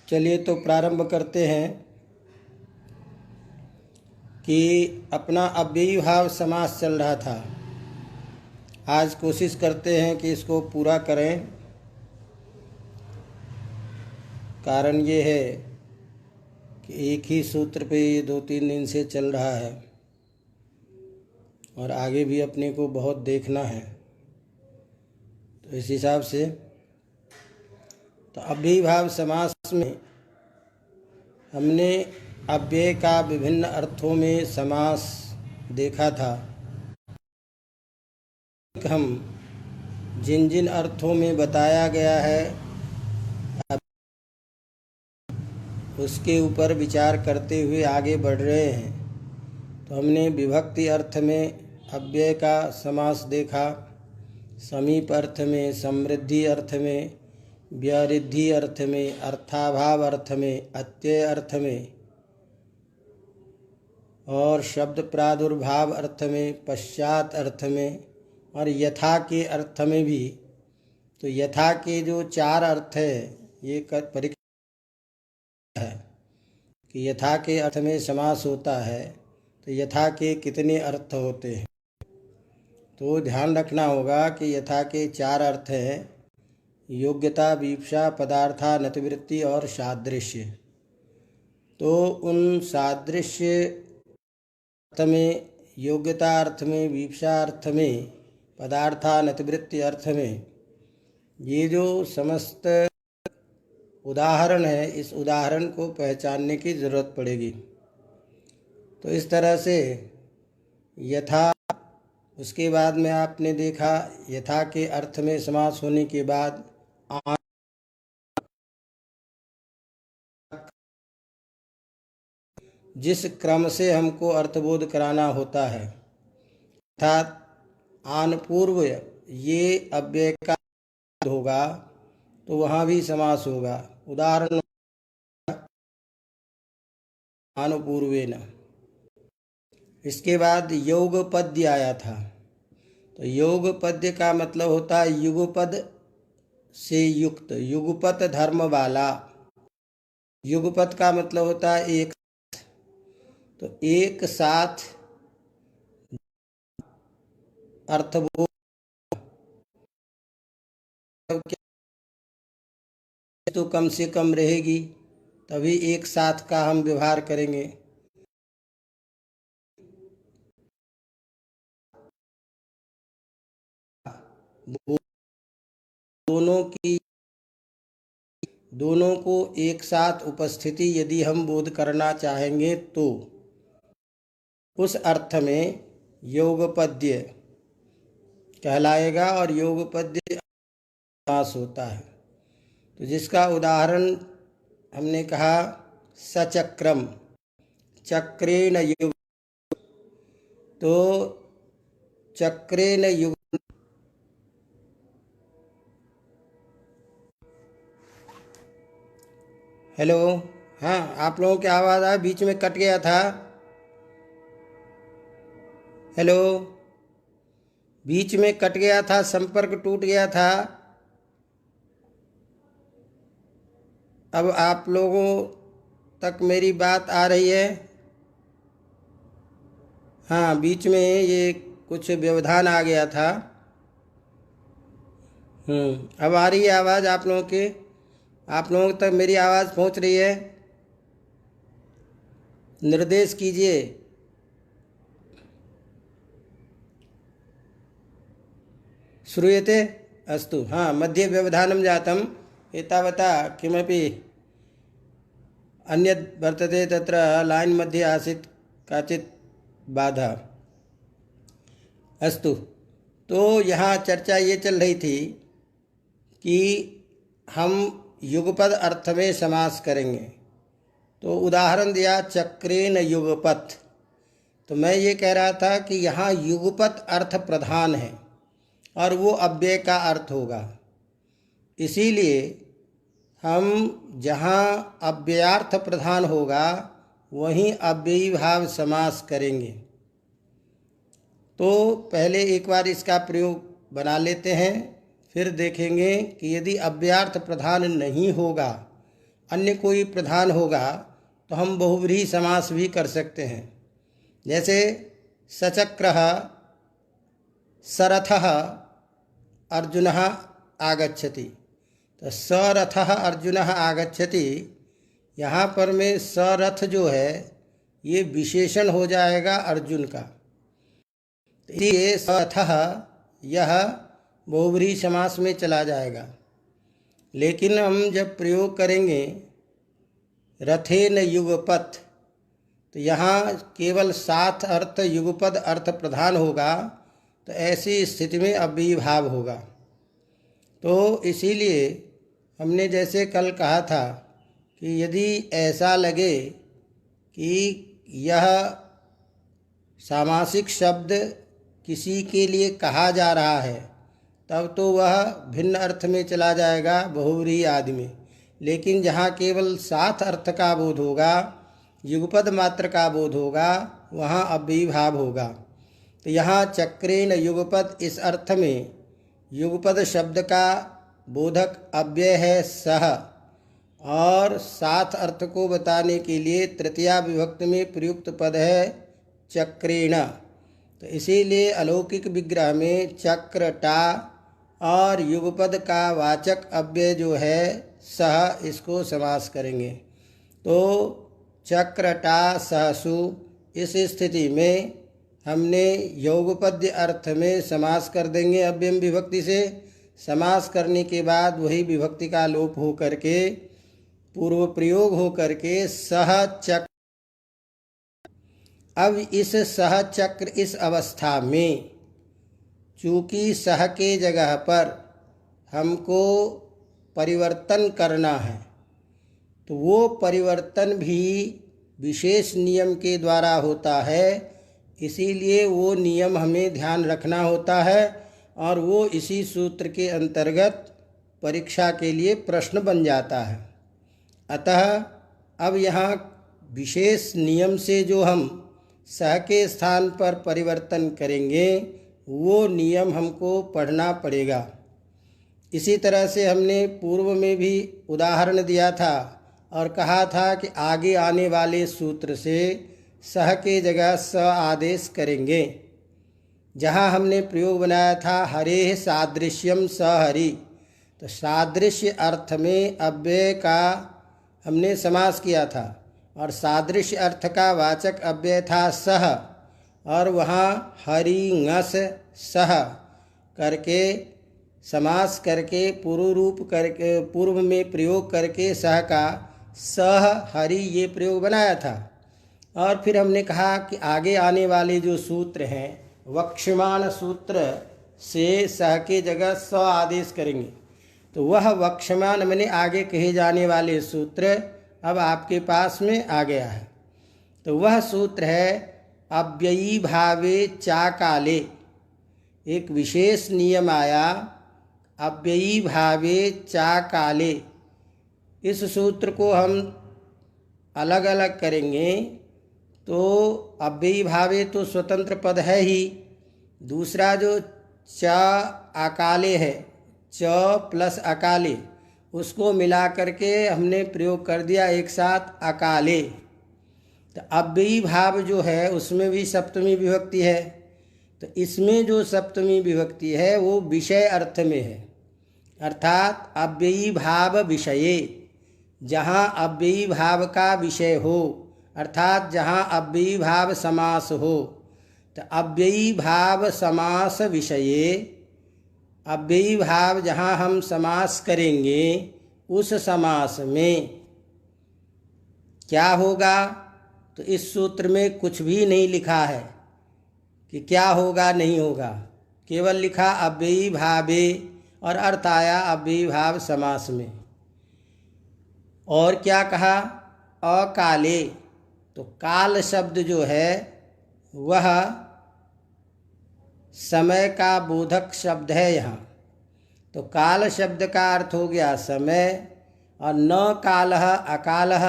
चलिए तो प्रारंभ करते हैं कि अपना अव्ययीभाव समास चल रहा था। आज कोशिश करते हैं कि इसको पूरा करें। कारण ये है कि एक ही सूत्र पे ये 2-3 दिन से चल रहा है और आगे भी अपने को बहुत देखना है। तो इस हिसाब से तो अव्ययीभाव समास में हमने अव्यय का विभिन्न अर्थों में समास देखा था। हम जिन जिन अर्थों में बताया गया है उसके ऊपर विचार करते हुए आगे बढ़ रहे हैं। तो हमने विभक्ति अर्थ में अव्यय का समास देखा, समीप अर्थ में, समृद्धि अर्थ में, व्यावृद्धि अर्थ में, अर्थाभाव अर्थ में, अत्यय अर्थ में और शब्द प्रादुर्भाव अर्थ में, पश्चात अर्थ में और यथा के अर्थ में भी। तो यथा के जो 4 अर्थ है ये परीक्षा है कि यथा के अर्थ में समास होता है तो यथा के कितने अर्थ होते हैं। तो ध्यान रखना होगा कि यथा के 4 अर्थ हैं: योग्यता, वीप्सा, पदार्थानतिवृत्ति और सादृश्य। तो उन सादृश्य अर्थ में, योग्यता अर्थ में, वीप्सा अर्थ में, पदार्थानतिवृत्ति अर्थ में ये जो समस्त उदाहरण है, इस उदाहरण को पहचानने की ज़रूरत पड़ेगी। तो इस तरह से यथा, उसके बाद में आपने देखा यथा के अर्थ में समास होने के बाद जिस क्रम से हमको अर्थबोध कराना होता है, अर्थात आन पूर्व ये अव्यय का होगा तो वहाँ भी समास होगा। उदाहरण आनुपूर्वेन। इसके बाद योग पद्य आया था। तो योग पद्य का मतलब होता है युगपद से युक्त, युगपत धर्म वाला। युगपत का मतलब होता है एक। तो एक साथ अर्थबोध तो कम से कम रहेगी, तभी एक साथ का हम व्यवहार करेंगे। दोनों को एक साथ उपस्थिति यदि हम बोध करना चाहेंगे तो उस अर्थ में योगपद्य कहलाएगा और योगपद्य समास होता है। तो जिसका उदाहरण हमने कहा सचक्रम, चक्रेण युग। तो चक्रेण युग, हेलो, हाँ आप लोगों की आवाज़ आ, बीच में कट गया था। हेलो, बीच में कट गया था, संपर्क टूट गया था। अब आप लोगों तक मेरी बात आ रही है? हाँ, बीच में ये कुछ व्यवधान आ गया था। अब आ रही है आवाज़ आप लोगों की? आप लोगों तक मेरी आवाज़ पहुंच रही है? निर्देश कीजिए। श्रूयते? अस्तु। हाँ, मध्ये व्यवधानं जातम्, एतावता किमपि अन्यत् वर्तते, तत्र लाइन मध्ये आसीत् काचित् बाधा। अस्तु। तो यहाँ चर्चा ये चल रही थी कि हम युगपद अर्थ में समास करेंगे। तो उदाहरण दिया चक्रेण युगपत। तो मैं ये कह रहा था कि यहाँ युगपत अर्थ प्रधान है और वो अव्यय का अर्थ होगा। इसीलिए हम जहाँ अव्ययार्थ प्रधान होगा वहीं अव्ययीभाव समास करेंगे। तो पहले एक बार इसका प्रयोग बना लेते हैं, फिर देखेंगे कि यदि अव्ययार्थ प्रधान नहीं होगा अन्य कोई प्रधान होगा तो हम बहुव्रीहि समास भी कर सकते हैं। जैसे सचक्रः सरथः अर्जुनः आगच्छति, तो सरथः अर्जुनः आगच्छति, यहाँ पर में सरथ जो है ये विशेषण हो जाएगा अर्जुन का, ये सरथः यह बहुव्रीहि समास में चला जाएगा। लेकिन हम जब प्रयोग करेंगे रथेन युगपथ, तो यहाँ केवल साथ अर्थ युगपद अर्थ प्रधान होगा, तो ऐसी स्थिति में अव्ययी भाव होगा। तो इसीलिए हमने जैसे कल कहा था कि यदि ऐसा लगे कि यह सामासिक शब्द किसी के लिए कहा जा रहा है, तब तो वह भिन्न अर्थ में चला जाएगा बहुव्रीहि आदि में। लेकिन जहाँ केवल साथ अर्थ का बोध होगा, युगपद मात्र का बोध होगा, वहाँ अव्ययी भाव होगा। तो यहाँ चक्रेण युगपद, इस अर्थ में युगपद शब्द का बोधक अव्यय है सह, और साथ अर्थ को बताने के लिए तृतीया विभक्ति में प्रयुक्त पद है चक्रेण। तो इसीलिए अलौकिक विग्रह में चक्र टा और युगपद का वाचक अव्यय जो है सह, इसको समास करेंगे। तो चक्रटा सहसु, इस स्थिति में हमने योगपद्य अर्थ में समास कर देंगे अव्ययम विभक्ति से। समास करने के बाद वही विभक्ति का लोप हो करके पूर्व प्रयोग हो करके सह चक्र। अब इस सह चक्र, इस अवस्था में चूँकि सह के जगह पर हमको परिवर्तन करना है, तो वो परिवर्तन भी विशेष नियम के द्वारा होता है। इसीलिए वो नियम हमें ध्यान रखना होता है, और वो इसी सूत्र के अंतर्गत परीक्षा के लिए प्रश्न बन जाता है। अतः अब यहाँ विशेष नियम से जो हम सह के स्थान पर परिवर्तन करेंगे, वो नियम हमको पढ़ना पड़ेगा। इसी तरह से हमने पूर्व में भी उदाहरण दिया था और कहा था कि आगे आने वाले सूत्र से सह के जगह स आदेश करेंगे। जहाँ हमने प्रयोग बनाया था हरेः सादृश्यम स हरि, तो सादृश्य अर्थ में अव्यय का हमने समास किया था, और सादृश्य अर्थ का वाचक अव्यय था सह, और वहाँ हरि ngस सह करके समास करके पूर्व रूप करके पूर्व में प्रयोग करके सह का सह हरि ये प्रयोग बनाया था। और फिर हमने कहा कि आगे आने वाले जो सूत्र हैं वक्ष्यमाण सूत्र से सह के जगह स आदेश करेंगे। तो वह वक्ष्यमाण मैंने आगे कहे जाने वाले सूत्र अब आपके पास में आ गया है। तो वह सूत्र है अव्ययी भावे चा काले। एक विशेष नियम आया अव्ययी भावे चा काले। इस सूत्र को हम अलग अलग करेंगे तो अव्ययी भावे तो स्वतंत्र पद है ही, दूसरा जो च अकाले है, च प्लस अकाले, उसको मिला करके हमने प्रयोग कर दिया एक साथ अकाले। तो अव्ययी भाव जो है उसमें भी सप्तमी विभक्ति है, तो इसमें जो सप्तमी विभक्ति है वो विषय अर्थ में है, अर्थात अव्ययी भाव विषये। जहाँ अव्ययी भाव का विषय हो, अर्थात जहाँ अव्ययी भाव समास हो, तो अव्ययी भाव समास विषये, अव्ययी भाव जहाँ हम समास करेंगे उस समास में क्या होगा। तो इस सूत्र में कुछ भी नहीं लिखा है कि क्या होगा नहीं होगा, केवल लिखा अव्ययी भावे और अर्थ आया अव्ययी भाव समास में। और क्या कहा अकाले, तो काल शब्द जो है वह समय का बोधक शब्द है यहाँ। तो काल शब्द का अर्थ हो गया समय, और न कालः अकालः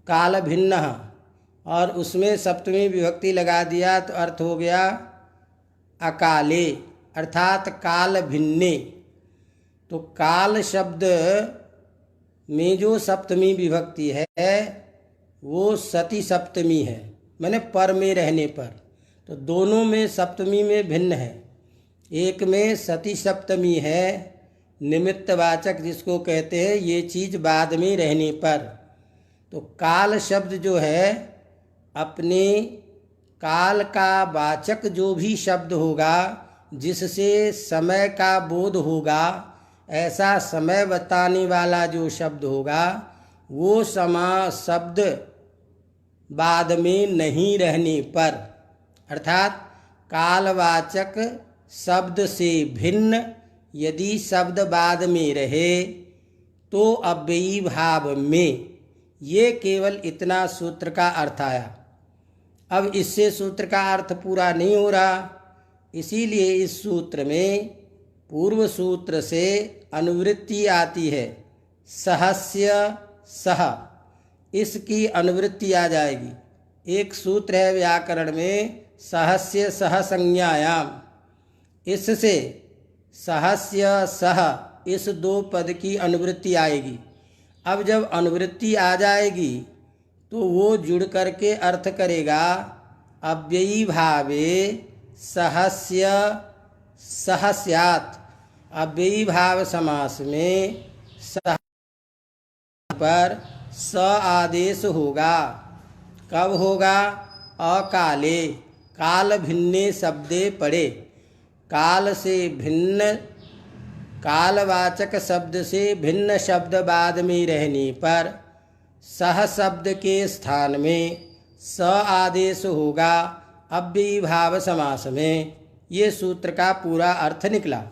काल भिन्न, और उसमें सप्तमी विभक्ति लगा दिया तो अर्थ हो गया अकाले अर्थात काल भिन्ने। तो काल शब्द में जो सप्तमी विभक्ति है वो सती सप्तमी है, माने पर में रहने पर। तो दोनों में सप्तमी में भिन्न है। एक में सती सप्तमी है निमित्तवाचक जिसको कहते हैं, ये चीज़ बाद में रहने पर। तो काल शब्द जो है अपने काल का वाचक जो भी शब्द होगा जिससे समय का बोध होगा, ऐसा समय बताने वाला जो शब्द होगा वो शब्द बाद में नहीं रहने पर, अर्थात कालवाचक शब्द से भिन्न यदि शब्द बाद में रहे तो अव्ययी भाव में। ये केवल इतना सूत्र का अर्थ आया। अब इससे सूत्र का अर्थ पूरा नहीं हो रहा, इसीलिए इस सूत्र में पूर्व सूत्र से अनुवृत्ति आती है, सहस्य सह, इसकी अनुवृत्ति आ जाएगी। एक सूत्र है व्याकरण में सहस्य सह संज्ञायाम, इससे सहस्य सह इस दो पद की अनुवृत्ति आएगी। अब जब अनुवृत्ति आ जाएगी तो वो जुड़ करके अर्थ करेगा अव्ययी भावे सहस्य सहस्यात्। अव्ययी भाव समास में सह पर स आदेश होगा। कब होगा? अकाले, काल भिन्ने शब्दे पड़े। काल से भिन्न, कालवाचक शब्द से भिन्न शब्द बाद में रहने पर सह शब्द के स्थान में स आदेश होगा अव्ययी भाव समास में। ये सूत्र का पूरा अर्थ निकला।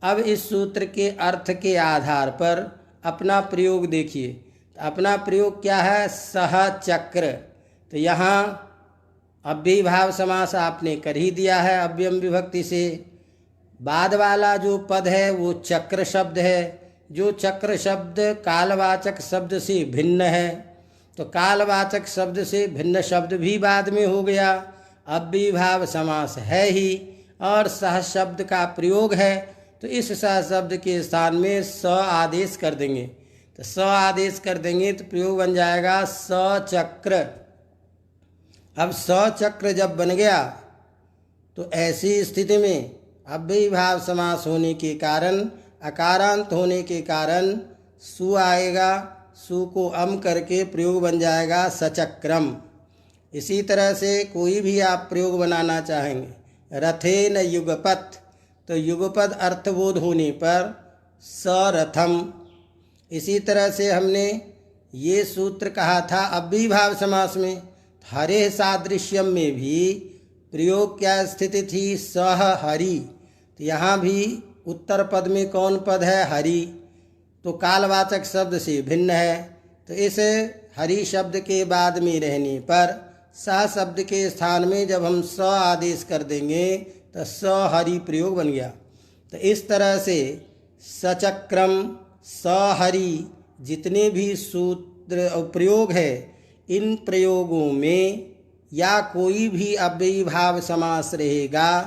अब इस सूत्र के अर्थ के आधार पर अपना प्रयोग देखिए। अपना प्रयोग क्या है? सह चक्र। तो यहाँ अव्ययी भाव समास आपने कर ही दिया है अव्ययम विभक्ति से। बाद वाला जो पद है वो चक्र शब्द है, जो चक्र शब्द कालवाचक शब्द से भिन्न है। तो कालवाचक शब्द से भिन्न शब्द भी बाद में हो गया, अव्ययी भाव समास है ही, और सह शब्द का प्रयोग है। तो इस सह शब्द के स्थान में स आदेश कर देंगे। तो स आदेश कर देंगे तो प्रयोग बन जाएगा सचक्र। अब सचक्र जब बन गया तो ऐसी स्थिति में अव्ययी भाव समास होने के कारण, अकारांत होने के कारण सु आएगा। सु को अम करके प्रयोग बन जाएगा सचक्रम। इसी तरह से कोई भी आप प्रयोग बनाना चाहेंगे, रथेन युगपथ, तो युगपद अर्थबोध होने पर सरथम। इसी तरह से हमने ये सूत्र कहा था अव्ययी भाव समास में। हरे सादृश्यम में भी प्रयोग क्या स्थिति थी? सह हरि। तो यहाँ भी उत्तर पद में कौन पद है? हरि। तो कालवाचक शब्द से भिन्न है। तो इस हरि शब्द के बाद में रहने पर स शब्द के स्थान में जब हम स आदेश कर देंगे तो स हरि प्रयोग बन गया। तो इस तरह से सचक्रम, सहरि, जितने भी सूत्र और प्रयोग है, इन प्रयोगों में या कोई भी अव्ययी भाव समास रहेगा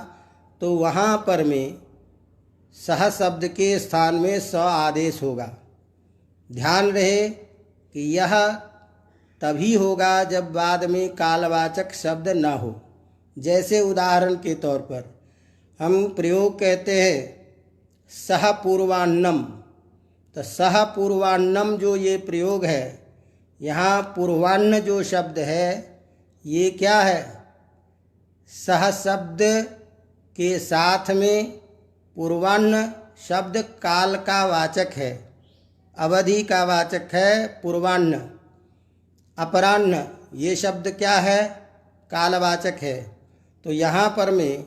तो वहाँ पर में सह शब्द के स्थान में स आदेश होगा। ध्यान रहे कि यह तभी होगा जब बाद में कालवाचक शब्द न हो। जैसे उदाहरण के तौर पर हम प्रयोग कहते हैं सह पूर्वान्नम। तो सह पूर्वान्नम जो ये प्रयोग है, यहाँ पूर्वान्न जो शब्द है ये क्या है? सह शब्द के साथ में पूर्वान्न शब्द काल का वाचक है, अवधि का वाचक है पूर्वान्न। अपराह्न ये शब्द क्या है? कालवाचक है। तो यहाँ पर में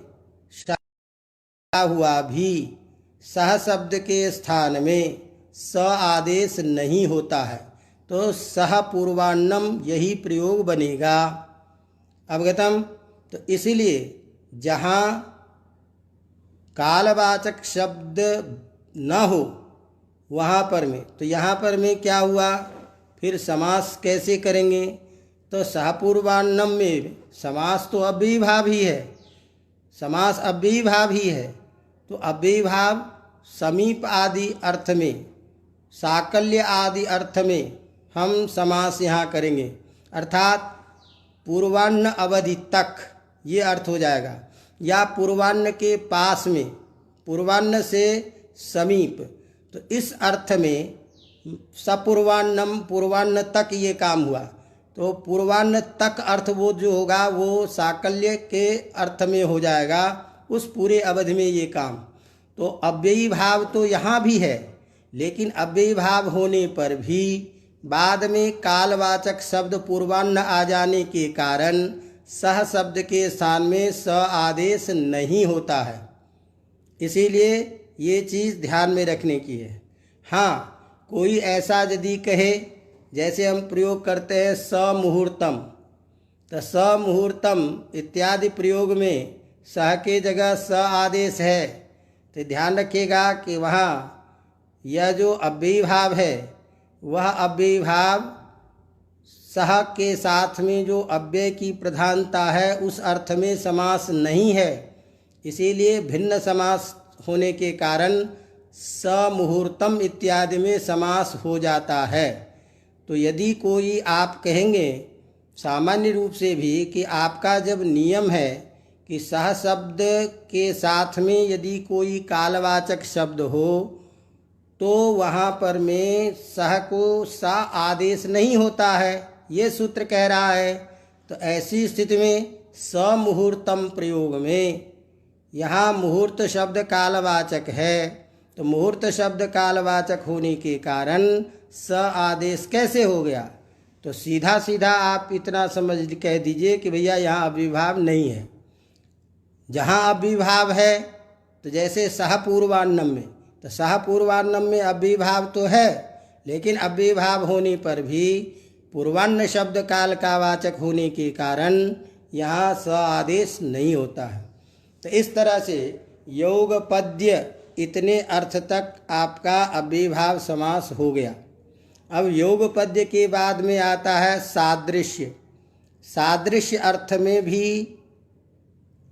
हुआ भी सह शब्द के स्थान में स आदेश नहीं होता है, तो सह पूर्वान्नम यही प्रयोग बनेगा। अवगतम? तो इसलिए जहाँ कालवाचक शब्द न हो वहाँ पर में, तो यहाँ पर में क्या हुआ? फिर समास कैसे करेंगे? तो सहपूर्वान्नम में समास तो अव्ययी भाव ही है, समास अव्ययी भाव ही है। तो अव्ययी भाव समीप आदि अर्थ में साकल्य आदि अर्थ में हम समास यहाँ करेंगे, अर्थात पूर्वान्न अवधि तक ये अर्थ हो जाएगा, या पूर्वान्न के पास में, पूर्वान्न से समीप। तो इस अर्थ में सपूर्वान्नम, पूर्वान्न तक ये काम हुआ। तो पूर्वान्न तक अर्थ वो जो होगा वो साकल्य के अर्थ में हो जाएगा, उस पूरे अवधि में ये काम। तो अव्ययी भाव तो यहाँ भी है, लेकिन अव्ययी भाव होने पर भी बाद में कालवाचक शब्द पूर्वान्न आ जाने के कारण सह शब्द के स्थान में स आदेश नहीं होता है। इसीलिए ये चीज़ ध्यान में रखने की है। हाँ, कोई ऐसा यदि कहे, जैसे हम प्रयोग करते हैं समुहूर्तम, तो समुहूर्तम इत्यादि प्रयोग में सह के जगह स आदेश है, तो ध्यान रखिएगा कि वहाँ यह जो अव्ययी भाव है वह अव्ययी भाव सह के साथ में जो अव्यय की प्रधानता है उस अर्थ में समास नहीं है। इसीलिए भिन्न समास होने के कारण समुहूर्तम इत्यादि में समास हो जाता है। तो यदि कोई आप कहेंगे सामान्य रूप से भी कि आपका जब नियम है कि सह शब्द के साथ में यदि कोई कालवाचक शब्द हो तो वहाँ पर में सह को सा आदेश नहीं होता है, ये सूत्र कह रहा है। तो ऐसी स्थिति में समुहूर्तम प्रयोग में यहाँ मुहूर्त शब्द कालवाचक है, तो मुहूर्त शब्द कालवाचक होने के कारण स आदेश कैसे हो गया? तो सीधा सीधा आप इतना समझ कह दीजिए कि भैया यहाँ अव्ययीभाव नहीं है। जहाँ अव्ययीभाव है, तो जैसे सह पूर्वान्नम में, तो सह पूर्वान्नम में अव्ययीभाव तो है, लेकिन अव्ययीभाव होने पर भी पूर्वान्न शब्द काल का वाचक होने के कारण यहाँ स आदेश नहीं होता है। तो इस तरह से योग पद्य इतने अर्थ तक आपका अव्ययीभाव समास हो गया। अब योग पद्य के बाद में आता है सादृश्य। सादृश्य अर्थ में भी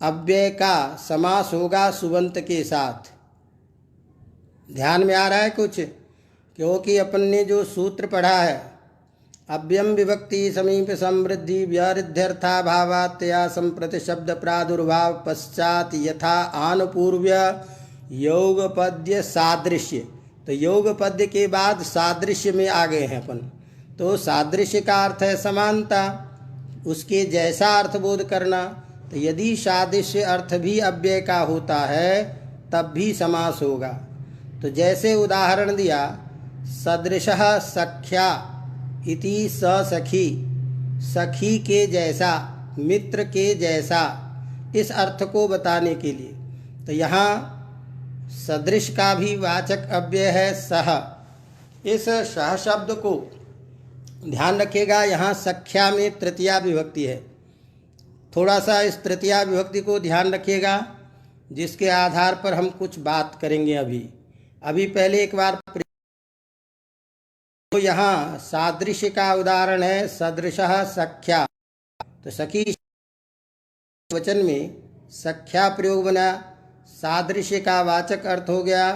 अव्यय का समास होगा सुबंत के साथ। ध्यान में आ रहा है कुछ? क्योंकि अपन ने जो सूत्र पढ़ा है, अव्ययम विभक्ति समीप समृद्धि व्यारिध्यर्था भावात्या संप्रति शब्द प्रादुर्भाव पश्चात यथा आनुपूर्व्य योग पद्य सादृश्य। तो योग पद्य के बाद सादृश्य में आ गए हैं अपन। तो सादृश्य का अर्थ है समानता, उसके जैसा अर्थ बोध करना। तो यदि सादृश्य अर्थ भी अव्यय का होता है तब भी समास होगा। तो जैसे उदाहरण दिया, सदृशः सख्या इति सखी, सखी के जैसा, मित्र के जैसा, इस अर्थ को बताने के लिए। तो यहाँ सदृश का भी वाचक अव्यय है सह। इस सह शब्द को ध्यान रखिएगा, यहाँ सख्या में तृतीया विभक्ति है। थोड़ा सा इस तृतीया विभक्ति को ध्यान रखिएगा, जिसके आधार पर हम कुछ बात करेंगे। अभी पहले एक बार तो यहाँ सादृश्य का उदाहरण है सदृशः सख्या। तो सखी वचन में सख्या प्रयोग बना, सादृश्य का वाचक अर्थ हो गया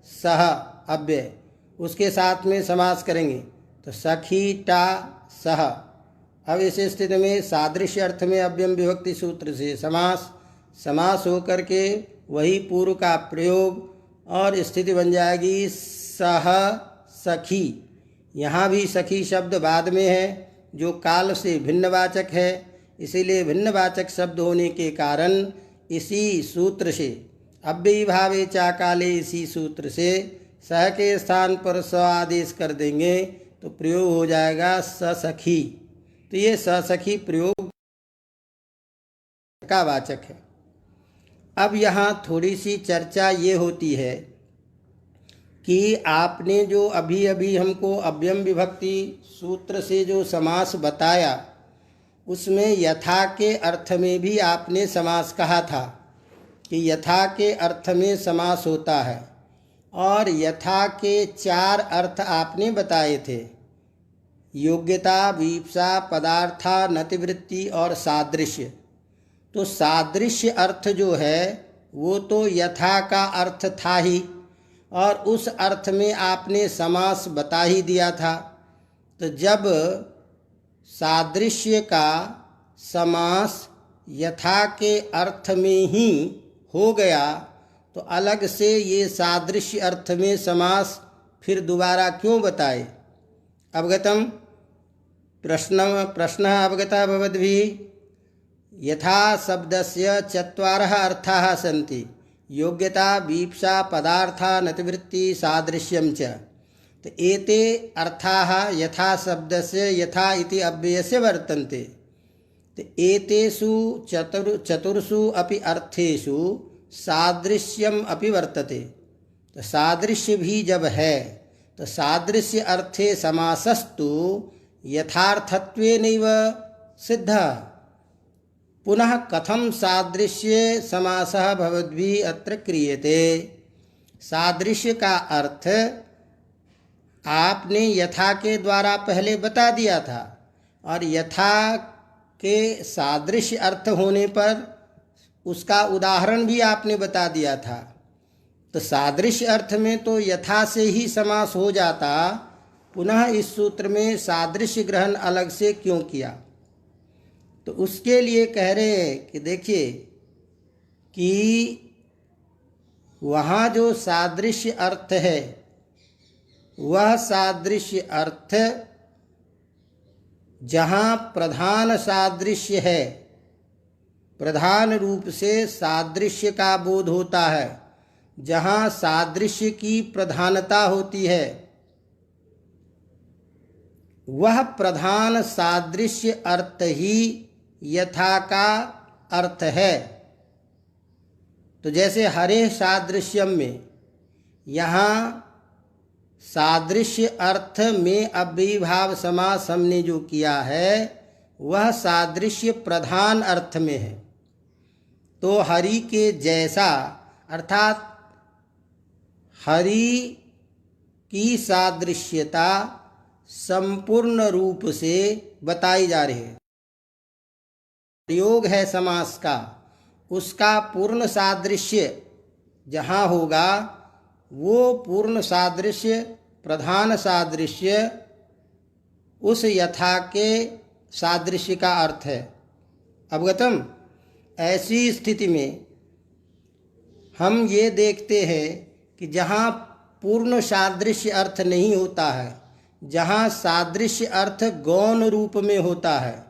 सह अव्यय, उसके साथ में समास करेंगे तो सखी टा सह। अब इस स्थिति में सादृश्य अर्थ में अव्ययम विभक्ति सूत्र से समास होकर के वही पूर्व का प्रयोग और स्थिति बन जाएगी सह सखी। यहाँ भी सखी शब्द बाद में है जो काल से भिन्नवाचक है, इसीलिए भिन्नवाचक शब्द होने के कारण इसी सूत्र से अव्ययी भावे चा काले, इसी सूत्र से सह के स्थान पर स आदेश कर देंगे तो प्रयोग हो जाएगा सखी। तो ये सखी प्रयोग का वाचक है। अब यहाँ थोड़ी सी चर्चा ये होती है कि आपने जो अभी हमको अव्ययम विभक्ति सूत्र से जो समास बताया, उसमें यथा के अर्थ में भी आपने समास कहा था कि यथा के अर्थ में समास होता है, और यथा के 4 अर्थ आपने बताए थे, योग्यता, वीप्सा, पदार्था, नतिवृत्ति और सादृश्य। तो सादृश्य अर्थ जो है वो तो यथा का अर्थ था ही, और उस अर्थ में आपने समास बता ही दिया था। तो जब सादृश्य का समास यथा के अर्थ में ही हो गया तो अलग से ये सादृश्य अर्थ में समास फिर दोबारा क्यों बताए? अवगतम? प्रश्नः अवगतः भवद्भिः? यथा शब्दस्य चत्वारः अर्थाः सन्ति, योग्यता, वीप्सा, पदार्था, नतिवृत्ति, सादृश्यं च। तो एते अर्थाः यथा शब्दस्य यथा इति अव्ययस्य वर्तन्ते। तो एतेषु चतुर्षु अपि अर्थेषु सादृश्यम अपि वर्तते। तो सादृश्य भी जब है तो सादृश्य अर्थे समासस्तु यथार्थत्वेनैव सिद्धः। पुनः कथं सादृश्य समासः भवद्भिः अत्र क्रियते? सादृश्य का अर्थ आपने यथा के द्वारा पहले बता दिया था, और यथा के सादृश्य अर्थ होने पर उसका उदाहरण भी आपने बता दिया था। तो सादृश्य अर्थ में तो यथा से ही समास हो जाता, पुनः इस सूत्र में सादृश्य ग्रहण अलग से क्यों किया? तो उसके लिए कह रहे हैं कि देखिए कि वहाँ जो सादृश्य अर्थ है वह सादृश्य अर्थ जहाँ प्रधान सादृश्य है, प्रधान रूप से सादृश्य का बोध होता है, जहाँ सादृश्य की प्रधानता होती है, वह प्रधान सादृश्य अर्थ ही यथा का अर्थ है। तो जैसे हरे सादृश्यम में यहाँ सादृश्य अर्थ में अव्ययीभाव समास हमने जो किया है वह सादृश्य प्रधान अर्थ में है। तो हरि के जैसा अर्थात हरि की सादृश्यता संपूर्ण रूप से बताई जा रही है। प्रयोग है समास का, उसका पूर्ण सादृश्य जहाँ होगा वो पूर्ण सादृश्य प्रधान सादृश्य उस यथा के सादृश्य का अर्थ है। अवगतम? ऐसी स्थिति में हम ये देखते हैं कि जहाँ पूर्ण सादृश्य अर्थ नहीं होता है, जहाँ सादृश्य अर्थ गौण रूप में होता है,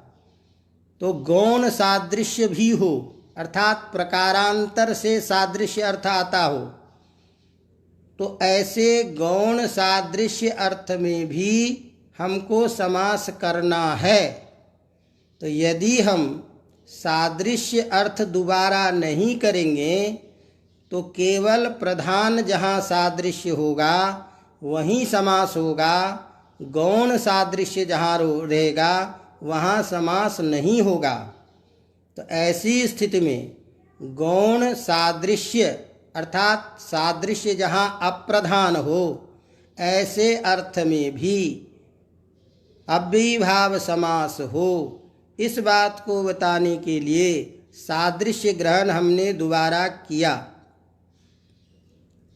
तो गौण सादृश्य भी हो अर्थात प्रकारांतर से सादृश्य अर्थ आता हो, तो ऐसे गौण सादृश्य अर्थ में भी हमको समास करना है। तो यदि हम सादृश्य अर्थ दोबारा नहीं करेंगे तो केवल प्रधान जहाँ सादृश्य होगा वहीं समास होगा, गौण सादृश्य जहाँ रहेगा वहाँ समास नहीं होगा। तो ऐसी स्थिति में गौण सादृश्य अर्थात सादृश्य जहाँ अप्रधान हो ऐसे अर्थ में भी अव्ययीभाव समास हो, इस बात को बताने के लिए सादृश्य ग्रहण हमने दोबारा किया।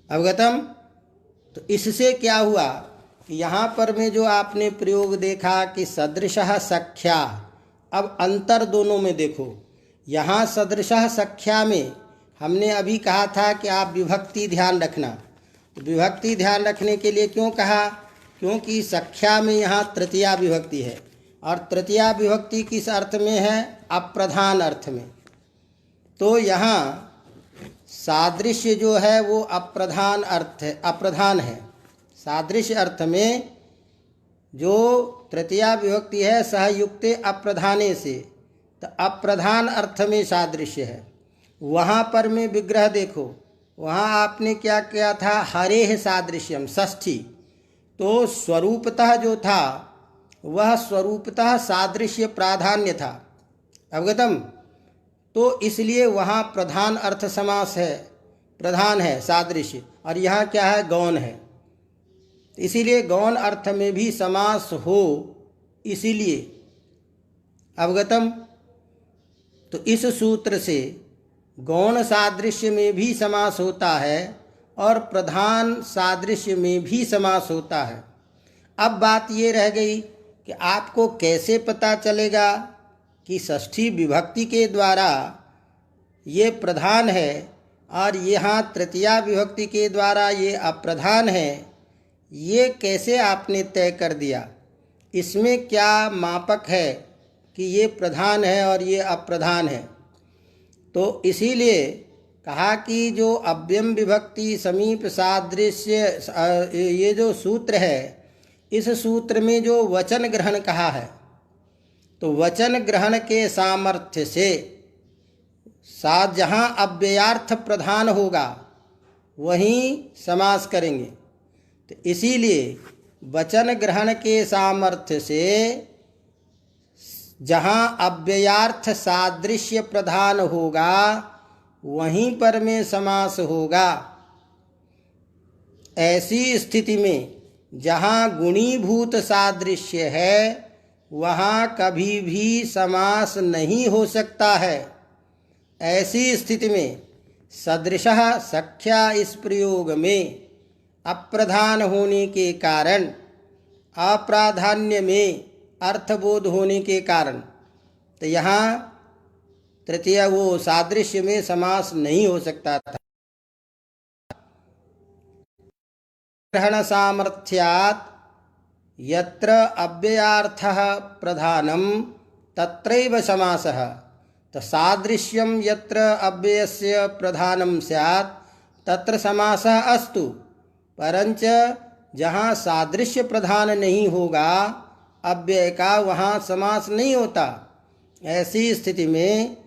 अवगतम? तो इससे क्या हुआ कि यहाँ पर में जो आपने प्रयोग देखा कि सदृशः सख्या, अब अंतर दोनों में देखो। यहाँ सदृशः सख्या में हमने अभी कहा था कि आप विभक्ति ध्यान रखना। तो विभक्ति ध्यान रखने के लिए क्यों कहा? क्योंकि सख्या में यहाँ तृतीया विभक्ति है, और तृतीया विभक्ति किस अर्थ में है? अप्रधान अर्थ में। तो यहाँ सादृश्य जो है वो अप्रधान है। सादृश्य अर्थ में जो तृतीया विभक्ति है सहयुक्ते अप्रधाने से, तो अप्रधान अर्थ में सादृश्य है। वहाँ पर में विग्रह देखो, वहाँ आपने क्या किया था? हरेह सादृश्यम षष्ठी। तो स्वरूपतः जो था वह स्वरूपतः सादृश्य प्राधान्य था। अवगतम? तो इसलिए वहाँ प्रधान अर्थ समास है, प्रधान है सादृश्य, और यहाँ क्या है? गौण है। इसीलिए गौण अर्थ में भी समास हो, इसीलिए। अवगतम? तो इस सूत्र से गौण सादृश्य में भी समास होता है और प्रधान सादृश्य में भी समास होता है। अब बात ये रह गई कि आपको कैसे पता चलेगा कि षष्ठी विभक्ति के द्वारा ये प्रधान है और यहाँ तृतीया विभक्ति के द्वारा ये अप्रधान है। ये कैसे आपने तय कर दिया? इसमें क्या मापक है कि ये प्रधान है और ये अप्रधान है? तो इसीलिए कहा कि जो अव्यम विभक्ति समीप सादृश्य ये जो सूत्र है, इस सूत्र में जो वचन ग्रहण कहा है, तो वचन ग्रहण के सामर्थ्य से जहाँ अव्ययार्थ प्रधान होगा वहीं समास करेंगे। तो इसीलिए वचन ग्रहण के सामर्थ्य से जहाँ अव्ययार्थ सादृश्य प्रधान होगा वहीं पर में समास होगा। ऐसी स्थिति में जहाँ गुणीभूत सादृश्य है वहाँ कभी भी समास नहीं हो सकता है। ऐसी स्थिति में सदृशः सख्या इस प्रयोग में अप्रधान होने के कारण, अप्राधान्य में अर्थबोध होने के कारण, तो यहाँ तृतीय वो सादृश्य में समास नहीं हो सकता था। ग्रहण सामर्थ्यात् यत्र अव्ययार्थः प्रधानं तत्रैव समासः, तो सादृश्यं यत्र अव्ययस्य प्रधानं स्यात् तत्र समासः अस्तु, परंच जहाँ सादृश्य प्रधान नहीं होगा अव्यय का, वहाँ समास नहीं होता। ऐसी स्थिति में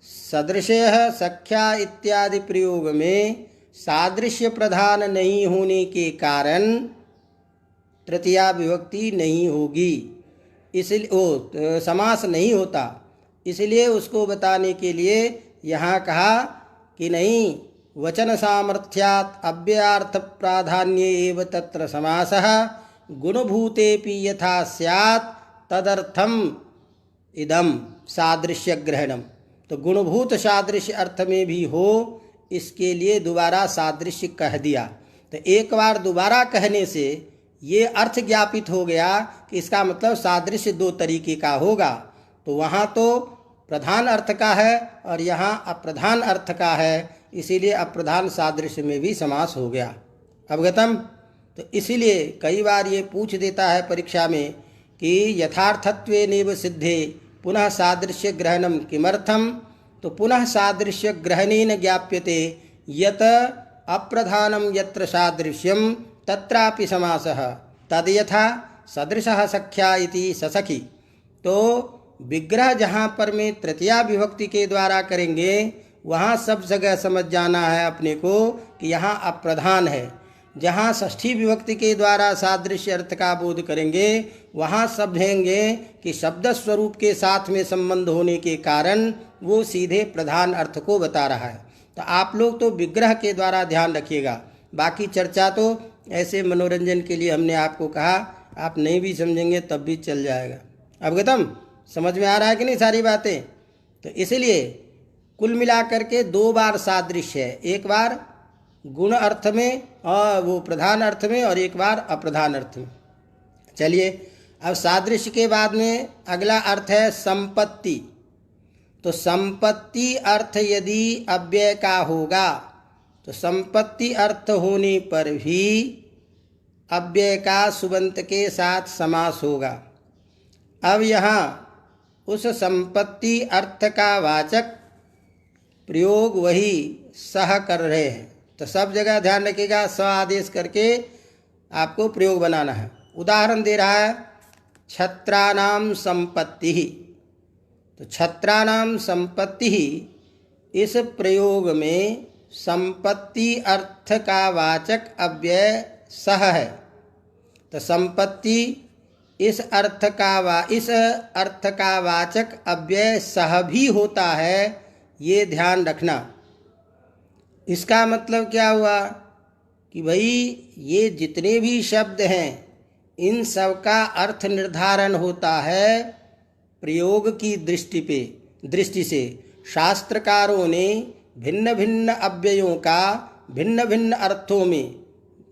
सदृशः सख्या इत्यादि प्रयोग में सादृश्य प्रधान नहीं होने के कारण तृतीया विभक्ति नहीं होगी, इसलिए समास नहीं होता। इसलिए उसको बताने के लिए यहाँ कहा कि नहीं, वचन सामर्थ्यात् अव्ययार्थ प्राधान्ये एव तत्र समासः गुणभूतेपि यथा स्यात् तदर्थम इदम सादृश्य ग्रहणम। तो गुणभूत सादृश्य अर्थ में भी हो, इसके लिए दोबारा सादृश्य कह दिया। तो एक बार दोबारा कहने से ये अर्थ ज्ञापित हो गया कि इसका मतलब सादृश्य दो तरीके का होगा। तो वहाँ तो प्रधान अर्थ का है और यहाँ अप्रधान अर्थ का है, इसीलिए अप्रधान सादृश्य में भी समास हो गया। अवगतम? तो इसीलिए कई बार ये पूछ देता है परीक्षा में कि यथार्थत्वेनैव सिद्धे पुनः सादृश्य ग्रहणम किमर्थम? तो पुनः सादृश्य ग्रहणेन ज्ञाप्यते यत अप्रधानम यत्र सादृश्यम तत्रापि समासः तद्यथा सदृशः सख्या इति ससखी। तो विग्रह जहाँ पर में तृतीया विभक्ति के द्वारा करेंगे वहाँ सब जगह समझ जाना है अपने को कि यहाँ अप्रधान है। जहाँ षष्ठी विभक्ति के द्वारा सादृश्य अर्थ का बोध करेंगे वहाँ समझेंगे कि शब्द स्वरूप के साथ में संबंध होने के कारण वो सीधे प्रधान अर्थ को बता रहा है। तो आप लोग तो विग्रह के द्वारा ध्यान रखिएगा, बाकी चर्चा तो ऐसे मनोरंजन के लिए हमने आपको कहा, आप नहीं भी समझेंगे तब भी चल जाएगा। अवगतम? समझ में आ रहा है कि नहीं सारी बातें? तो इसलिए कुल मिलाकर के दो बार सादृश्य है, एक बार गुण अर्थ में और वो प्रधान अर्थ में, और एक बार अप्रधान अर्थ में। चलिए अब सादृश्य के बाद में अगला अर्थ है संपत्ति। तो संपत्ति अर्थ यदि अव्यय का होगा तो संपत्ति अर्थ होने पर भी अव्यय का सुबंत के साथ समास होगा। अब यहाँ उस संपत्ति अर्थ का वाचक प्रयोग वही सह कर रहे हैं, तो सब जगह ध्यान रखिएगा, स आदेश करके आपको प्रयोग बनाना है। उदाहरण दे रहा है छत्राणाम संपत्ति। तो छत्राणाम संपत्ति इस प्रयोग में संपत्ति अर्थ का वाचक अव्यय सह है। तो संपत्ति इस अर्थ का वाचक अव्यय सह भी होता है, ये ध्यान रखना। इसका मतलब क्या हुआ कि भाई ये जितने भी शब्द हैं इन सब का अर्थ निर्धारण होता है प्रयोग की दृष्टि से। शास्त्रकारों ने भिन्न भिन्न अव्ययों का भिन्न भिन्न अर्थों में,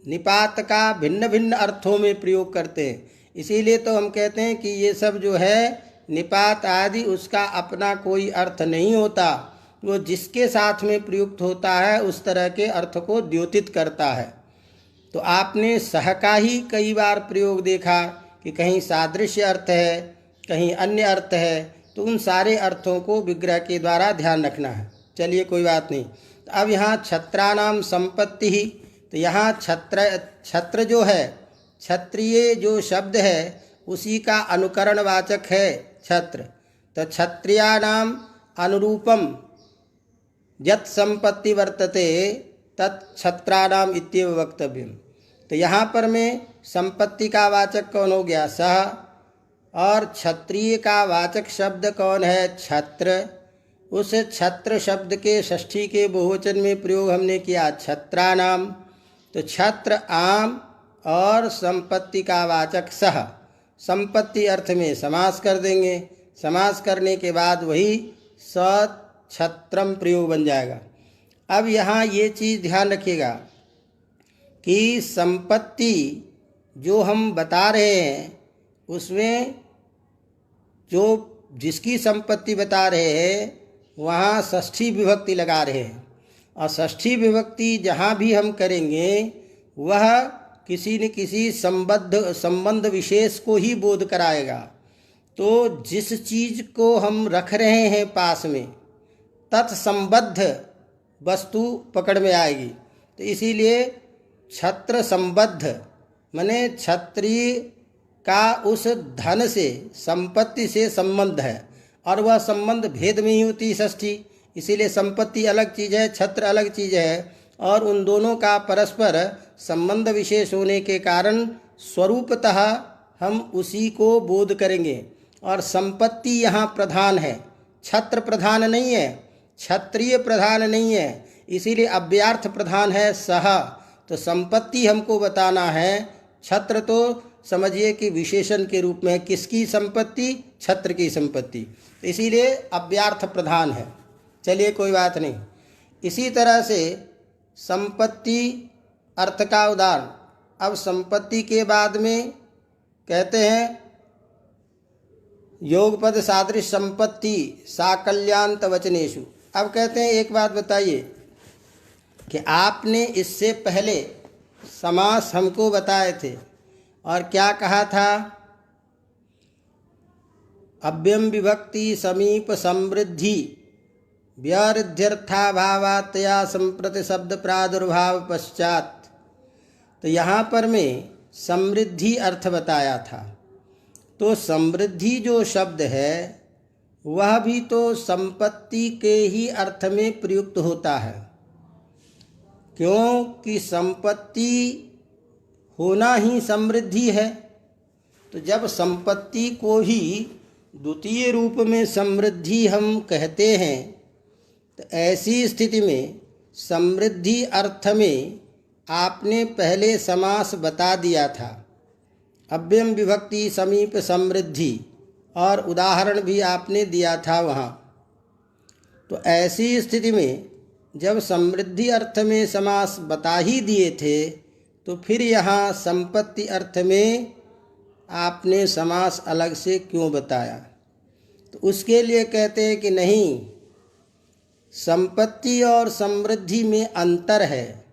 निपात का भिन्न भिन्न अर्थों में प्रयोग करते हैं। इसीलिए तो हम कहते हैं कि ये सब जो है निपात आदि उसका अपना कोई अर्थ नहीं होता, वो जिसके साथ में प्रयुक्त होता है उस तरह के अर्थ को द्योतित करता है। तो आपने सह का ही कई बार प्रयोग देखा कि कहीं सादृश्य अर्थ है, कहीं अन्य अर्थ है, तो उन सारे अर्थों को विग्रह के द्वारा ध्यान रखना है। चलिए कोई बात नहीं। तो अब यहाँ छत्राणाम संपत्ति ही, तो यहाँ छत्र जो है, क्षत्रिय जो शब्द है उसी का अनुकरणवाचक है छत्र। तो क्षत्रियाणाम अनुरूपम यत् संपत्ति वर्तते तत् छत्राणाम इत्येव वक्तव्यम। तो यहाँ पर में संपत्ति का वाचक कौन हो गया? सह, और क्षत्रिय का वाचक शब्द कौन है? छत्र। उस छत्र शब्द के षष्ठी के बहुवचन में प्रयोग हमने किया छत्राणाम। तो छत्र आम और संपत्ति का वाचक सह, संपत्ति अर्थ में समास कर देंगे। समास करने के बाद वही सछत्रम प्रयोग बन जाएगा। अब यहाँ ये चीज़ ध्यान रखिएगा कि संपत्ति जो हम बता रहे हैं उसमें जो जिसकी संपत्ति बता रहे हैं वहाँ षष्ठी विभक्ति लगा रहे हैं, और षष्ठी विभक्ति जहाँ भी हम करेंगे वह किसी न किसी संबंध विशेष को ही बोध कराएगा। तो जिस चीज़ को हम रख रहे हैं पास में तत्संबद्ध वस्तु पकड़ में आएगी। तो इसीलिए छत्र संबद्ध माने क्षत्रिय का उस धन से, संपत्ति से संबंध है, और वह संबंध भेद में ही होती है षष्ठी। इसीलिए संपत्ति अलग चीज़ है, छत्र अलग चीज़ है, और उन दोनों का परस्पर संबंध विशेष होने के कारण स्वरूपतः हम उसी को बोध करेंगे। और संपत्ति यहाँ प्रधान है, छत्र प्रधान नहीं है, क्षत्रिय प्रधान नहीं है, इसीलिए अव्यार्थ प्रधान है सह। तो संपत्ति हमको बताना है, छत्र तो समझिए कि विशेषण के रूप में किसकी संपत्ति? छत्र की संपत्ति, तो इसीलिए अव्यार्थ प्रधान है। चलिए कोई बात नहीं। इसी तरह से संपत्ति अर्थ का उदाहरण, अब संपत्ति के बाद में कहते हैं योगपद सादृश संपत्ति साकल्यान्त वचनेषु। अब कहते हैं एक बात बताइए कि आपने इससे पहले समास हमको बताए थे और क्या कहा था? अव्यम विभक्ति समीप समृद्धि व्यर्ध्यर्थाभावातया संप्रति शब्द प्रादुर्भाव पश्चात। तो यहाँ पर मैं समृद्धि अर्थ बताया था। तो समृद्धि जो शब्द है वह भी तो संपत्ति के ही अर्थ में प्रयुक्त होता है, क्योंकि संपत्ति होना ही समृद्धि है। तो जब संपत्ति को ही द्वितीय रूप में समृद्धि हम कहते हैं तो ऐसी स्थिति में समृद्धि अर्थ में आपने पहले समास बता दिया था, अव्यम विभक्ति समीप समृद्धि, और उदाहरण भी आपने दिया था वहाँ। तो ऐसी स्थिति में जब समृद्धि अर्थ में समास बता ही दिए थे तो फिर यहाँ संपत्ति अर्थ में आपने समास अलग से क्यों बताया? तो उसके लिए कहते हैं कि नहीं, संपत्ति और समृद्धि में अंतर है।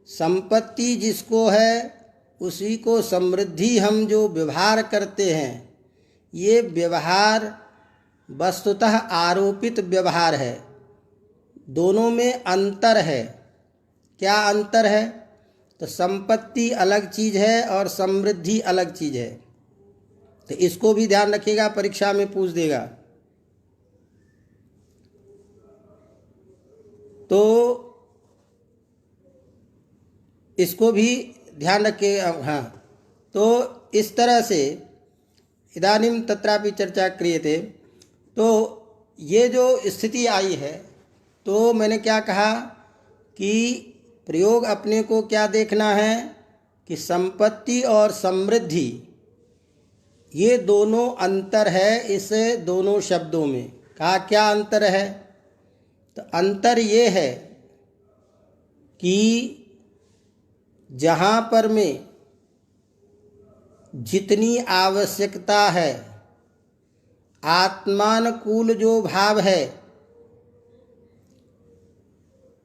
संपत्ति जिसको है उसी को समृद्धि हम जो व्यवहार करते हैं, ये व्यवहार वस्तुतः आरोपित व्यवहार है। दोनों में अंतर है। क्या अंतर है? तो संपत्ति अलग चीज़ है और समृद्धि अलग चीज़ है। तो इसको भी ध्यान रखिएगा, परीक्षा में पूछ देगा। तो इसको भी ध्यान रखिए। हाँ, तो इस तरह से इदानीं तत्रापि चर्चा क्रियते। तो ये जो स्थिति आई है, तो मैंने क्या कहा कि प्रयोग अपने को क्या देखना है कि संपत्ति और समृद्धि ये दोनों अंतर है। इस दोनों शब्दों में कहा क्या अंतर है? तो अंतर ये है कि जहाँ पर में जितनी आवश्यकता है, आत्मानुकूल जो भाव है,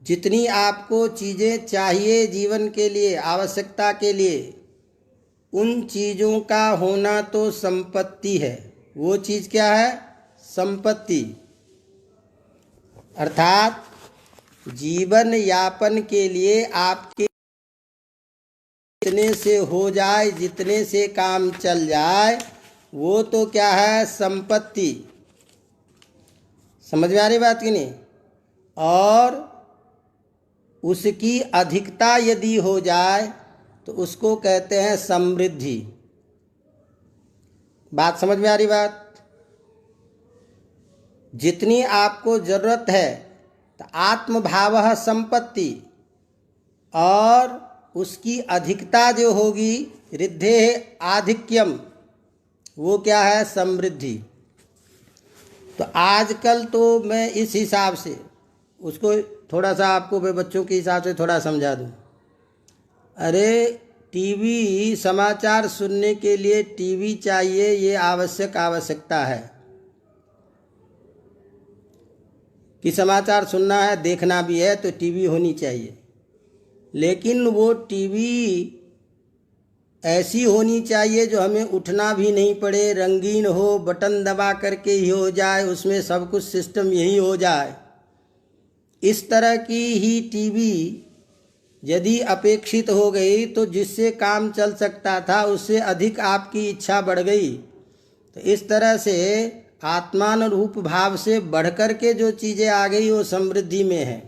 जितनी आपको चीज़ें चाहिए जीवन के लिए, आवश्यकता के लिए, उन चीज़ों का होना तो संपत्ति है। वो चीज़ क्या है? संपत्ति। अर्थात जीवन यापन के लिए आपके जितने से हो जाए, जितने से काम चल जाए, वो तो क्या है? संपत्ति। समझ में आ रही बात कि नहीं? और उसकी अधिकता यदि हो जाए तो उसको कहते हैं समृद्धि। बात समझ में आ रही बात? जितनी आपको जरूरत है तो आत्मभावः संपत्ति, और उसकी अधिकता जो होगी, रिद्धेः आधिक्यम, वो क्या है? समृद्धि। तो आजकल तो मैं इस हिसाब से उसको थोड़ा सा आपको मैं बच्चों के हिसाब से थोड़ा समझा दूं। अरे टीवी, समाचार सुनने के लिए टीवी चाहिए, ये आवश्यकता है कि समाचार सुनना है, देखना भी है तो टीवी होनी चाहिए। लेकिन वो टीवी ऐसी होनी चाहिए जो हमें उठना भी नहीं पड़े, रंगीन हो, बटन दबा करके ही हो जाए, उसमें सब कुछ सिस्टम यही हो जाए। इस तरह की ही टीवी यदि अपेक्षित हो गई तो जिससे काम चल सकता था उससे अधिक आपकी इच्छा बढ़ गई। तो इस तरह से आत्मानुरूप भाव से बढ़कर के जो चीज़ें आ गई वो समृद्धि में है।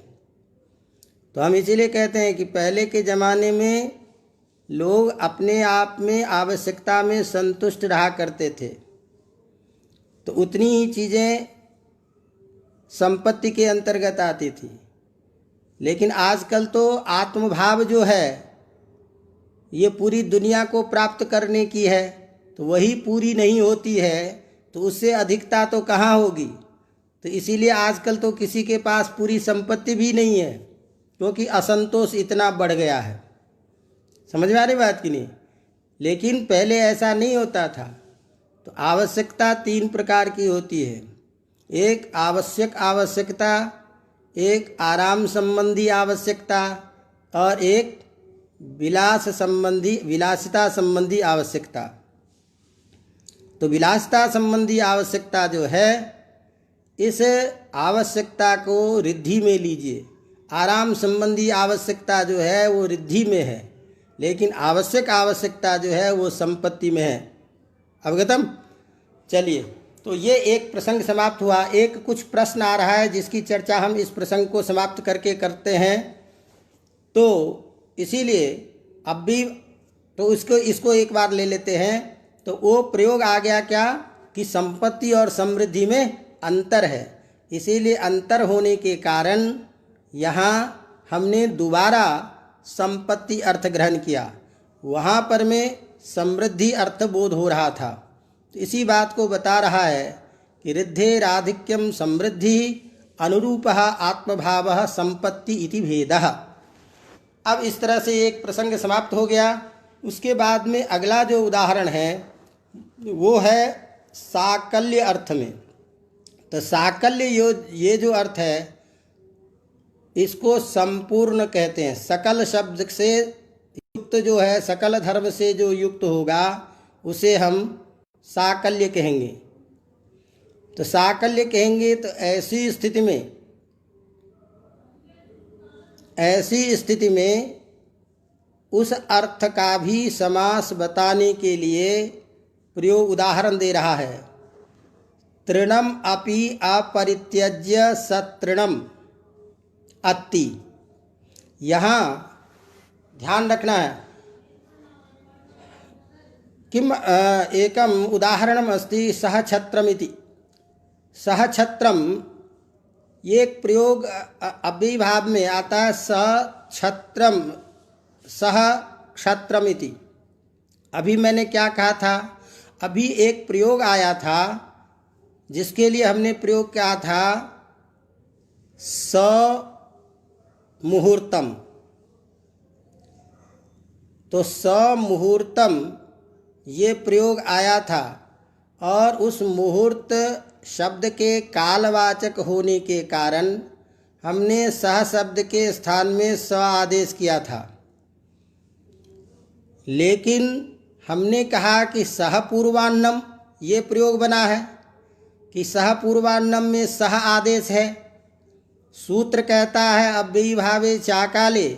तो हम इसीलिए कहते हैं कि पहले के ज़माने में लोग अपने आप में आवश्यकता में संतुष्ट रहा करते थे, तो उतनी ही चीज़ें संपत्ति के अंतर्गत आती थी। लेकिन आजकल तो आत्मभाव जो है ये पूरी दुनिया को प्राप्त करने की है, तो वही पूरी नहीं होती है तो उससे अधिकता तो कहाँ होगी। तो इसीलिए आजकल तो किसी के पास पूरी संपत्ति भी नहीं है, क्योंकि असंतोष इतना बढ़ गया है। समझ में आ रही बात कि नहीं? लेकिन पहले ऐसा नहीं होता था। तो आवश्यकता 3 प्रकार की होती है। एक आवश्यक आवश्यकता, एक आराम संबंधी आवश्यकता, और एक विलासिता संबंधी आवश्यकता। तो विलासिता संबंधी आवश्यकता जो है, इस आवश्यकता को रिद्धि में लीजिए। आराम संबंधी आवश्यकता जो है वो रिद्धि में है, लेकिन आवश्यक आवश्यकता जो है वो संपत्ति में है। अवगतम? चलिए, तो ये एक प्रसंग समाप्त हुआ। एक कुछ प्रश्न आ रहा है जिसकी चर्चा हम इस प्रसंग को समाप्त करके करते हैं। तो इसीलिए अब भी तो इसको एक बार ले लेते हैं। तो वो प्रयोग आ गया क्या कि संपत्ति और समृद्धि में अंतर है। इसीलिए अंतर होने के कारण यहाँ हमने दोबारा संपत्ति अर्थ ग्रहण किया। वहाँ पर में समृद्धि अर्थ बोध हो रहा था। तो इसी बात को बता रहा है कि रिद्धेराधिक्यम समृद्धि अनुरूपः आत्मभावः संपत्ति इति भेदः। अब इस तरह से एक प्रसंग समाप्त हो गया। उसके बाद में अगला जो उदाहरण है वो है साकल्य अर्थ में। तो साकल्य ये जो अर्थ है इसको संपूर्ण कहते हैं। सकल शब्द से युक्त जो है, सकल धर्म से जो युक्त होगा उसे हम साकल्य कहेंगे। तो साकल्य कहेंगे तो ऐसी स्थिति में उस अर्थ का भी समास बताने के लिए प्रयोग उदाहरण दे रहा है। तृणम अपि अपरित्यज्य सतृणम अत्ति। यहाँ ध्यान रखना है। किम एकम उदाहरणम अस्ति सहछत्रमिति। सहछत्रम ये एक प्रयोग अव्ययीभाव में आता है। सछत्रम सहक्षत्रमिति। अभी मैंने क्या कहा था? अभी एक प्रयोग आया था जिसके लिए हमने प्रयोग किया था स मुहूर्तम। तो समुहूर्तम ये प्रयोग आया था और उस मुहूर्त शब्द के कालवाचक होने के कारण हमने सह शब्द के स्थान में स आदेश किया था। लेकिन हमने कहा कि सह पूर्वान्नम ये प्रयोग बना है कि सह पूर्वान्नम में सह आदेश है। सूत्र कहता है अव्ययीभावे चाकाले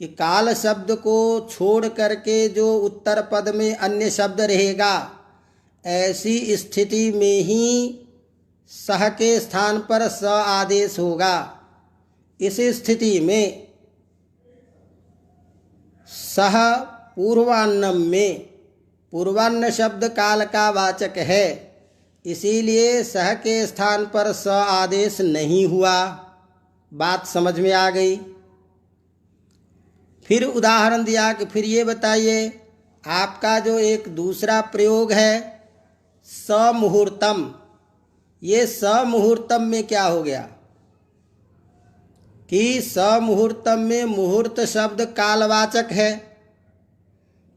कि काल शब्द को छोड़ करके जो उत्तर पद में अन्य शब्द रहेगा, ऐसी स्थिति में ही सह के स्थान पर स आदेश होगा। इस स्थिति में सह पूर्वान्नम में पूर्वान्न शब्द काल का वाचक है, इसीलिए सह के स्थान पर स आदेश नहीं हुआ। बात समझ में आ गई। फिर उदाहरण दिया कि फिर ये बताइए आपका जो एक दूसरा प्रयोग है समुहूर्तम, ये समुहूर्तम में क्या हो गया कि समुहूर्तम में मुहूर्त शब्द कालवाचक है।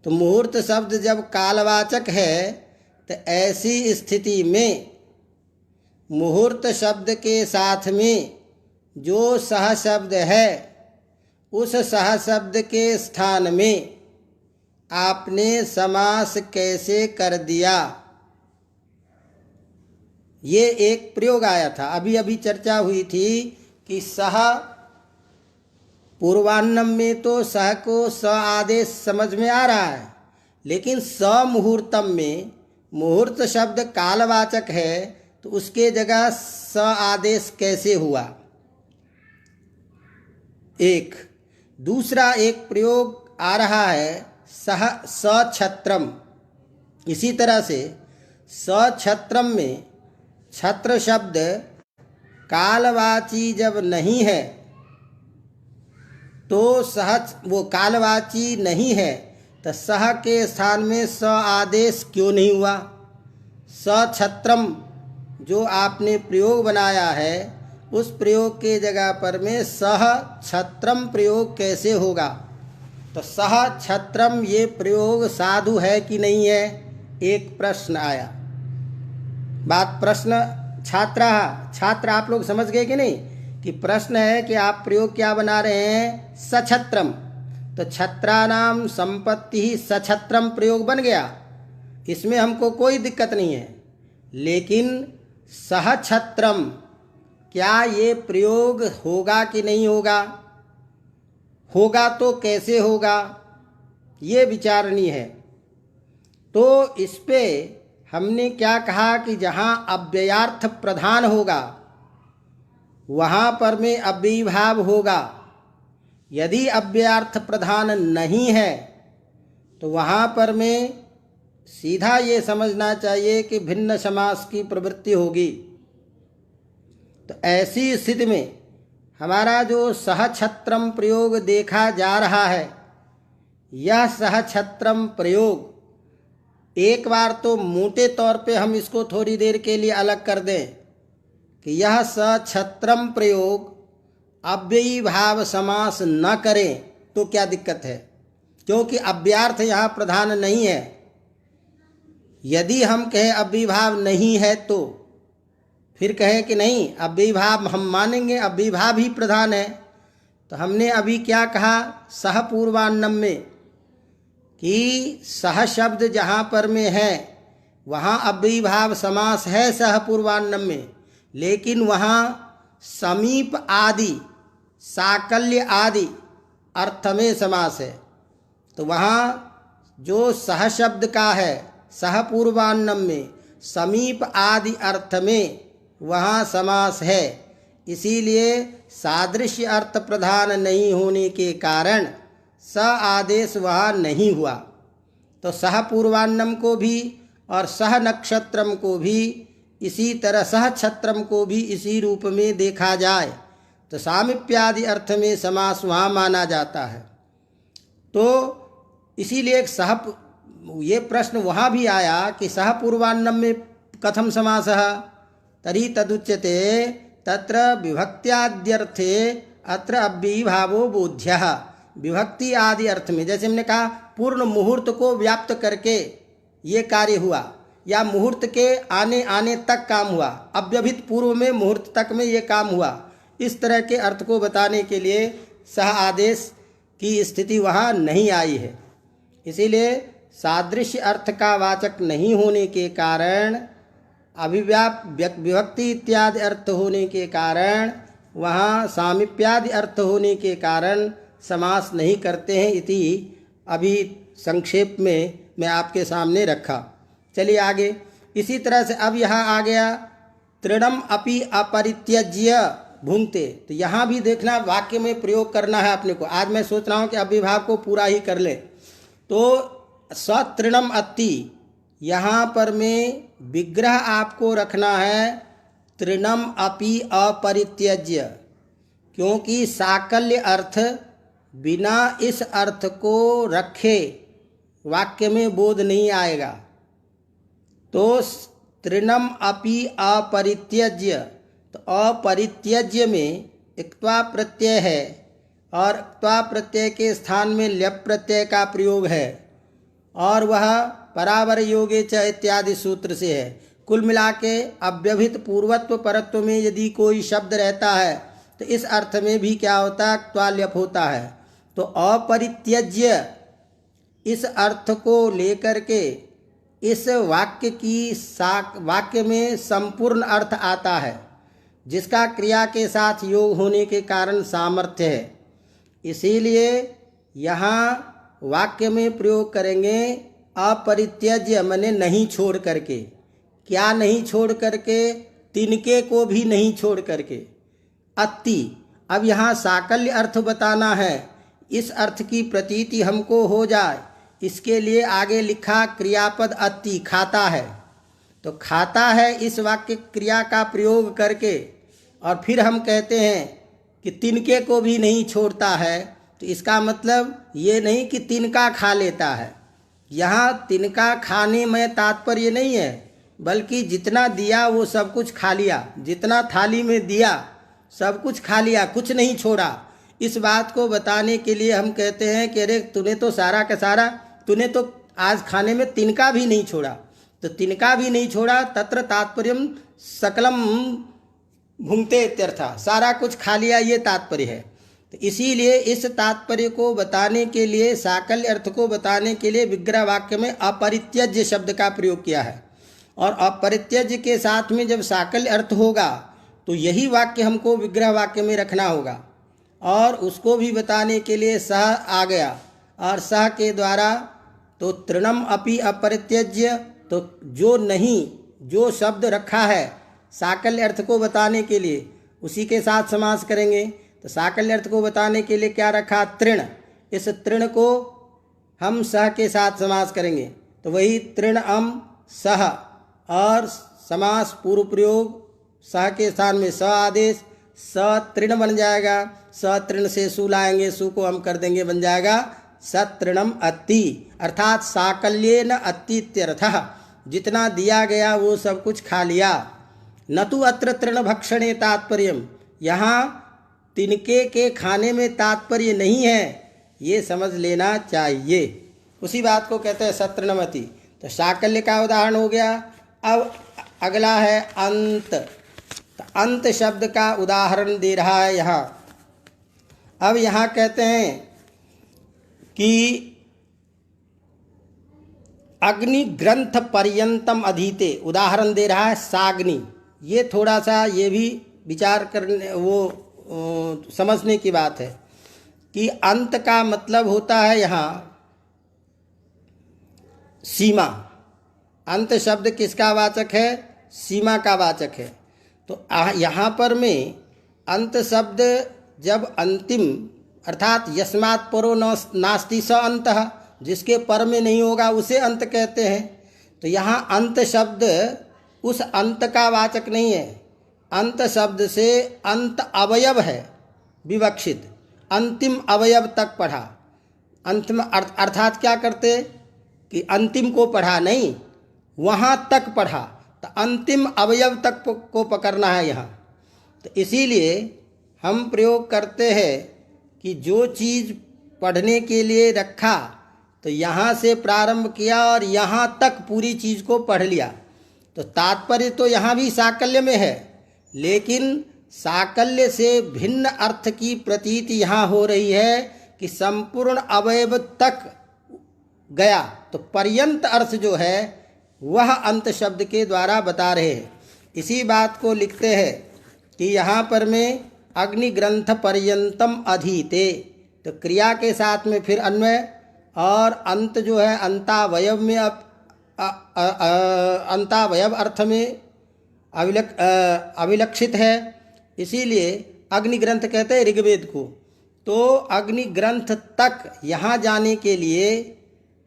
तो मुहूर्त शब्द जब कालवाचक है तो ऐसी स्थिति में मुहूर्त शब्द के साथ में जो सह शब्द है उस सह शब्द के स्थान में आपने समास कैसे कर दिया, ये एक प्रयोग आया था। अभी अभी चर्चा हुई थी कि सह पूर्वान्नम में तो सह को स आदेश समझ में आ रहा है, लेकिन समुहूर्तम में मुहूर्त शब्द कालवाचक है तो उसके जगह स आदेश कैसे हुआ। एक दूसरा एक प्रयोग आ रहा है सह सछत्रम। इसी तरह से सछत्रम में छत्र शब्द कालवाची जब नहीं है तो सहज वो कालवाची नहीं है तो सह के स्थान में स आदेश क्यों नहीं हुआ। सछत्रम जो आपने प्रयोग बनाया है उस प्रयोग के जगह पर में सह छत्रम प्रयोग कैसे होगा। तो सह छत्रम ये प्रयोग साधु है कि नहीं है, एक प्रश्न आया। बात प्रश्न छात्र आप लोग समझ गए कि नहीं कि प्रश्न है कि आप प्रयोग क्या बना रहे हैं सछत्रम, तो छत्रानाम संपत्ति ही सछत्रम प्रयोग बन गया, इसमें हमको कोई दिक्कत नहीं है। लेकिन सहछत्रम क्या ये प्रयोग होगा कि नहीं होगा, होगा तो कैसे होगा, ये विचारणीय है। तो इस पे हमने क्या कहा कि जहाँ अव्ययार्थ प्रधान होगा वहाँ पर में अव्ययीभाव होगा। यदि अव्ययार्थ प्रधान नहीं है तो वहाँ पर में सीधा ये समझना चाहिए कि भिन्न समास की प्रवृत्ति होगी। तो ऐसी स्थिति में हमारा जो सहछत्रम प्रयोग देखा जा रहा है, यह सहछत्रम प्रयोग एक बार तो मोटे तौर पे हम इसको थोड़ी देर के लिए अलग कर दें कि यह सछत्रम प्रयोग अव्ययी भाव समास न करें तो क्या दिक्कत है, क्योंकि अव्यार्थ यहाँ प्रधान नहीं है। यदि हम कहें अव्ययीभाव नहीं है तो फिर कहें कि नहीं अव्ययीभाव हम मानेंगे, अव्ययीभाव ही प्रधान है। तो हमने अभी क्या कहा सह पूर्वान्नम में कि सह शब्द जहाँ पर में है वहाँ अव्ययीभाव समास है सह पूर्वान्नम में, लेकिन वहाँ समीप आदि साकल्य आदि अर्थ में समास है। तो वहाँ जो सह शब्द का है सह पूर्वान्नम में समीप आदि अर्थ में वहाँ समास है, इसीलिए सादृश्य अर्थ प्रधान नहीं होने के कारण स आदेश वहाँ नहीं हुआ। तो सह पूर्वान्नम को भी और सह नक्षत्रम को भी इसी तरह सह छत्रम को भी इसी रूप में देखा जाए तो सामीप्यादि अर्थ में समास वहाँ माना जाता है। तो इसीलिए एक सह ये प्रश्न वहाँ भी आया कि सह पूर्वान्नम में कथम समासः तर्हि तदुच्यते तत्र विभक्त्याद्यर्थे अत्र अव्ययीभावो बोध्यः। विभक्ति आदि अर्थ में, जैसे हमने कहा पूर्ण मुहूर्त को व्याप्त करके ये कार्य हुआ, या मुहूर्त के आने आने तक काम हुआ, अव्यभित पूर्व में मुहूर्त तक में ये काम हुआ, इस तरह के अर्थ को बताने के लिए सह आदेश की स्थिति वहाँ नहीं आई है। इसीलिए सादृश्य अर्थ का वाचक नहीं होने के कारण, विभक्ति इत्यादि अर्थ होने के कारण, वहाँ सामीप्यादि अर्थ होने के कारण समास नहीं करते हैं। इति अभी संक्षेप में मैं आपके सामने रखा। चलिए आगे। इसी तरह से अब यहाँ आ गया तृणम अपि अपरित्यज्य भुंक्ते। तो यहाँ भी देखना वाक्य में प्रयोग करना है अपने को। आज मैं सोच रहा हूँ कि अभिभाव को पूरा ही कर ले। तो सतृणम अति, यहाँ पर में विग्रह आपको रखना है तृणम अपि अपरित्यज्य, क्योंकि साकल्य अर्थ बिना इस अर्थ को रखे वाक्य में बोध नहीं आएगा। तो तृणम अपि अपरित्यज्य, तो अपरित्यज्य में इक्त्वा प्रत्यय है और क्त्वा प्रत्यय के स्थान में ल्यप प्रत्यय का प्रयोग है, और वह परावर योगे च इत्यादि सूत्र से है। कुल मिला के अव्यभित पूर्वत्व परत्व में यदि कोई शब्द रहता है तो इस अर्थ में भी क्या होता है, क्त्वा ल्यप होता है। तो अपरित्यज्य इस अर्थ को लेकर के इस वाक्य में संपूर्ण अर्थ आता है, जिसका क्रिया के साथ योग होने के कारण सामर्थ्य है। इसीलिए यहाँ वाक्य में प्रयोग करेंगे अपरित्यज्य, माने नहीं छोड़ करके। क्या नहीं छोड़ करके? तिनके को भी नहीं छोड़ करके। अति, अब यहाँ साकल्य अर्थ बताना है, इस अर्थ की प्रतीति हमको हो जाए, इसके लिए आगे लिखा क्रियापद अति, खाता है। तो खाता है इस वाक्य क्रिया का प्रयोग करके, और फिर हम कहते हैं कि तिनके को भी नहीं छोड़ता है। तो इसका मतलब ये नहीं कि तिनका खा लेता है। यहाँ तिनका खाने में तात्पर्य नहीं है, बल्कि जितना दिया वो सब कुछ खा लिया, जितना थाली में दिया सब कुछ खा लिया, कुछ नहीं छोड़ा। इस बात को बताने के लिए हम कहते हैं कि अरे तूने तो सारा का सारा, तूने तो आज खाने में तिनका भी नहीं छोड़ा। तो तिनका भी नहीं छोड़ा, तत्र तात्पर्यम सकलम भुंक्ते इत्यर्थ, सारा कुछ खा लिया, ये तात्पर्य है। तो इसीलिए इस तात्पर्य को बताने के लिए, साकल्य अर्थ को बताने के लिए विग्रह वाक्य में अपरित्यज्य शब्द का प्रयोग किया है। और अपरित्यज्य के साथ में जब साकल्य अर्थ होगा तो यही वाक्य हमको विग्रह वाक्य में रखना होगा। और उसको भी बताने के लिए सह आ गया, और सह के द्वारा तो तृणम अपि अपरित्यज्य, तो जो नहीं, जो शब्द रखा है साकल्य अर्थ को बताने के लिए, उसी के साथ समास करेंगे। तो साकल्य अर्थ को बताने के लिए क्या रखा? तृण। इस तृण को हम सह के साथ समास करेंगे, तो वही तृण अम सह, और समास पूर्व प्रयोग सह के स्थान में स आदेश, सतृण बन जाएगा। सतृण से सु लाएंगे, सु को हम कर देंगे, बन जाएगा सतृणम अति, अर्थात साकल्येन अतित्यर्थः, जितना दिया गया वो सब कुछ खा लिया। न तो अत्र तृण भक्षणे तात्पर्यम, यहाँ तिनके के खाने में तात्पर्य नहीं है, ये समझ लेना चाहिए। उसी बात को कहते हैं सतृणमति। तो साकल्य का उदाहरण हो गया। अब अगला है अंत। तो अंत शब्द का उदाहरण दे रहा है यहाँ। अब यहाँ कहते हैं कि अग्नि ग्रंथ पर्यंतम अधीते, उदाहरण दे रहा है साग्नि। ये थोड़ा सा ये भी विचार करने, वो समझने की बात है कि अंत का मतलब होता है यहाँ सीमा। अंत शब्द किसका वाचक है? सीमा का वाचक है। तो यहाँ पर में अंत शब्द जब अंतिम, अर्थात यस्मात् परो नास्ति स अंतः, जिसके पर में नहीं होगा उसे अंत कहते हैं। तो यहाँ अंत शब्द उस अंत का वाचक नहीं है। अंत शब्द से अंत अवयव है विवक्षित, अंतिम अवयव तक पढ़ा। अंतिम अर्थात क्या करते कि अंतिम को पढ़ा नहीं, वहाँ तक पढ़ा, तो अंतिम अवयव तक को पकड़ना है यहाँ। तो इसीलिए हम प्रयोग करते हैं कि जो चीज़ पढ़ने के लिए रखा तो यहाँ से प्रारंभ किया और यहाँ तक पूरी चीज़ को पढ़ लिया। तो तात्पर्य तो यहाँ भी साकल्य में है, लेकिन साकल्य से भिन्न अर्थ की प्रतीति यहाँ हो रही है कि संपूर्ण अवयव तक गया। तो पर्यंत अर्थ जो है वह अंत शब्द के द्वारा बता रहे हैं। इसी बात को लिखते हैं कि यहाँ पर में अग्निग्रंथ पर्यंतम अधीते, तो क्रिया के साथ में फिर अन्वय, और अंत जो है अंतावयव में अंतावयव अर्थ में अविलक्षित है, इसीलिए अग्निग्रंथ कहते हैं ऋग्वेद को। तो अग्निग्रंथ तक यहाँ जाने के लिए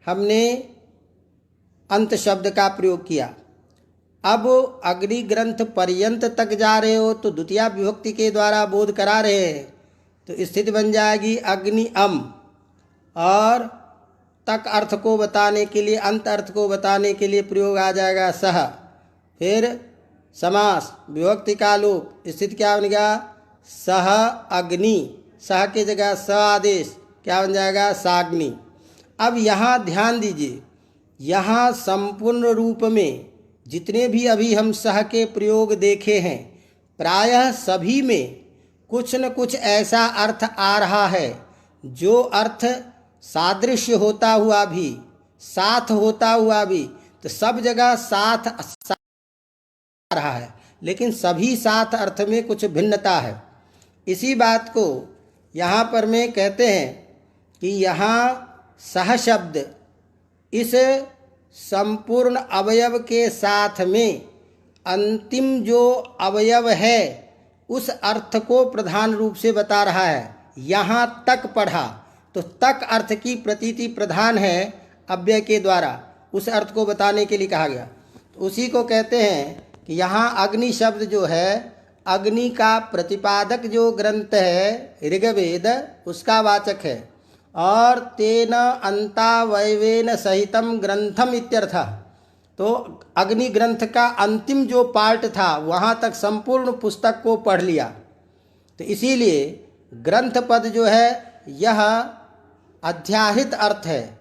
हमने अंत शब्द का प्रयोग किया। अब अग्निग्रंथ पर्यंत तक जा रहे हो तो द्वितीया विभक्ति के द्वारा बोध करा रहे हैं, तो स्थिति बन जाएगी अग्नि अम, और तक अर्थ को बताने के लिए, अंत अर्थ को बताने के लिए प्रयोग आ जाएगा सह। फिर समास विभक्ति का लोप, स्थिति क्या बनेगा सह अग्नि, सह की जगह स आदेश क्या बन जाएगा साग्नि। अब यहाँ ध्यान दीजिए, यहाँ संपूर्ण रूप में जितने भी अभी हम सह के प्रयोग देखे हैं, प्रायः सभी में कुछ न कुछ ऐसा अर्थ आ रहा है जो अर्थ सादृश्य होता हुआ भी, साथ होता हुआ भी, तो सब जगह साथ आ रहा है, लेकिन सभी साथ अर्थ में कुछ भिन्नता है। इसी बात को यहाँ पर में कहते हैं कि यहाँ सह शब्द इस संपूर्ण अवयव के साथ में अंतिम जो अवयव है उस अर्थ को प्रधान रूप से बता रहा है। यहाँ तक पढ़ा तो तक अर्थ की प्रतीति प्रधान है अव्यय के द्वारा, उस अर्थ को बताने के लिए कहा गया। तो उसी को कहते हैं कि यहाँ अग्नि शब्द जो है, अग्नि का प्रतिपादक जो ग्रंथ है ऋग्वेद, उसका वाचक है, और तेन अंतावयवेन सहितम ग्रंथम इत्यर्थ। तो अग्नि ग्रंथ का अंतिम जो पार्ट था वहाँ तक संपूर्ण पुस्तक को पढ़ लिया। तो इसीलिए ग्रंथ पद जो है यह अध्याहृत अर्थ है,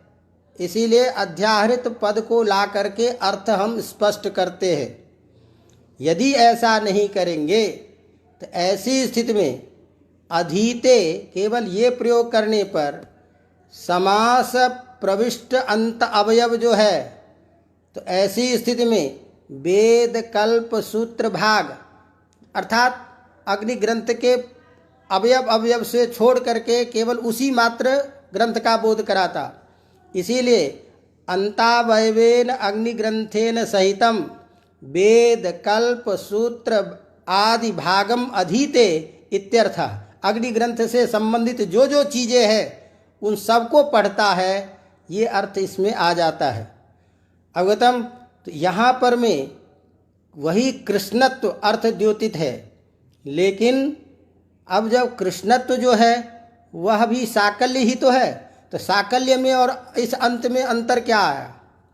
इसीलिए अध्याहृत पद को ला करके अर्थ हम स्पष्ट करते हैं। यदि ऐसा नहीं करेंगे तो ऐसी स्थिति में अधीते केवल ये प्रयोग करने पर समास प्रविष्ट अंत अवयव जो है, तो ऐसी स्थिति में वेद कल्प सूत्र भाग अर्थात अग्नि ग्रंथ के अवयव से छोड़ करके केवल उसी मात्र ग्रंथ का बोध कराता। इसीलिए अंतावयवेन अग्निग्रंथेन सहितम वेद कल्प सूत्र आदि भागम अधीते इत्यर्थ। अग्नि ग्रंथ से संबंधित जो जो चीज़ें हैं उन सबको पढ़ता है, ये अर्थ इसमें आ जाता है। अवगतम। तो यहाँ पर में वही कृष्णत्व अर्थ द्योतित है, लेकिन अब जब कृष्णत्व जो है वह भी साकल्य ही तो है, तो साकल्य में और इस अंत में अंतर क्या है?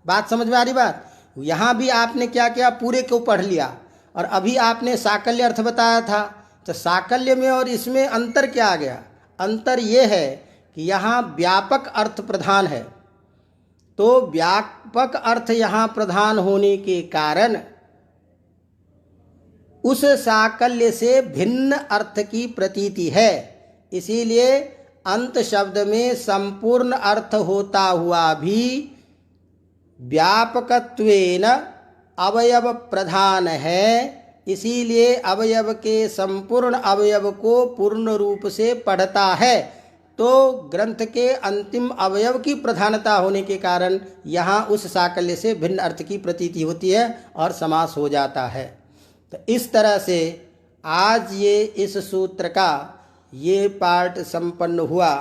बात समझ में आ रही बात? यहाँ भी आपने क्या किया, पूरे को पढ़ लिया, और अभी आपने साकल्य अर्थ बताया था, तो साकल्य में और इसमें अंतर क्या आ गया? अंतर ये है कि यहाँ व्यापक अर्थ प्रधान है। तो व्यापक अर्थ यहाँ प्रधान होने के कारण उस साकल्य से भिन्न अर्थ की प्रतीति है। इसीलिए अंत शब्द में संपूर्ण अर्थ होता हुआ भी व्यापकत्वेन अवयव प्रधान है, इसीलिए अवयव के संपूर्ण अवयव को पूर्ण रूप से पढ़ता है। तो ग्रंथ के अंतिम अवयव की प्रधानता होने के कारण यहाँ उस साकल्य से भिन्न अर्थ की प्रतीति होती है और समास हो जाता है। तो इस तरह से आज ये इस सूत्र का ये पाठ संपन्न हुआ।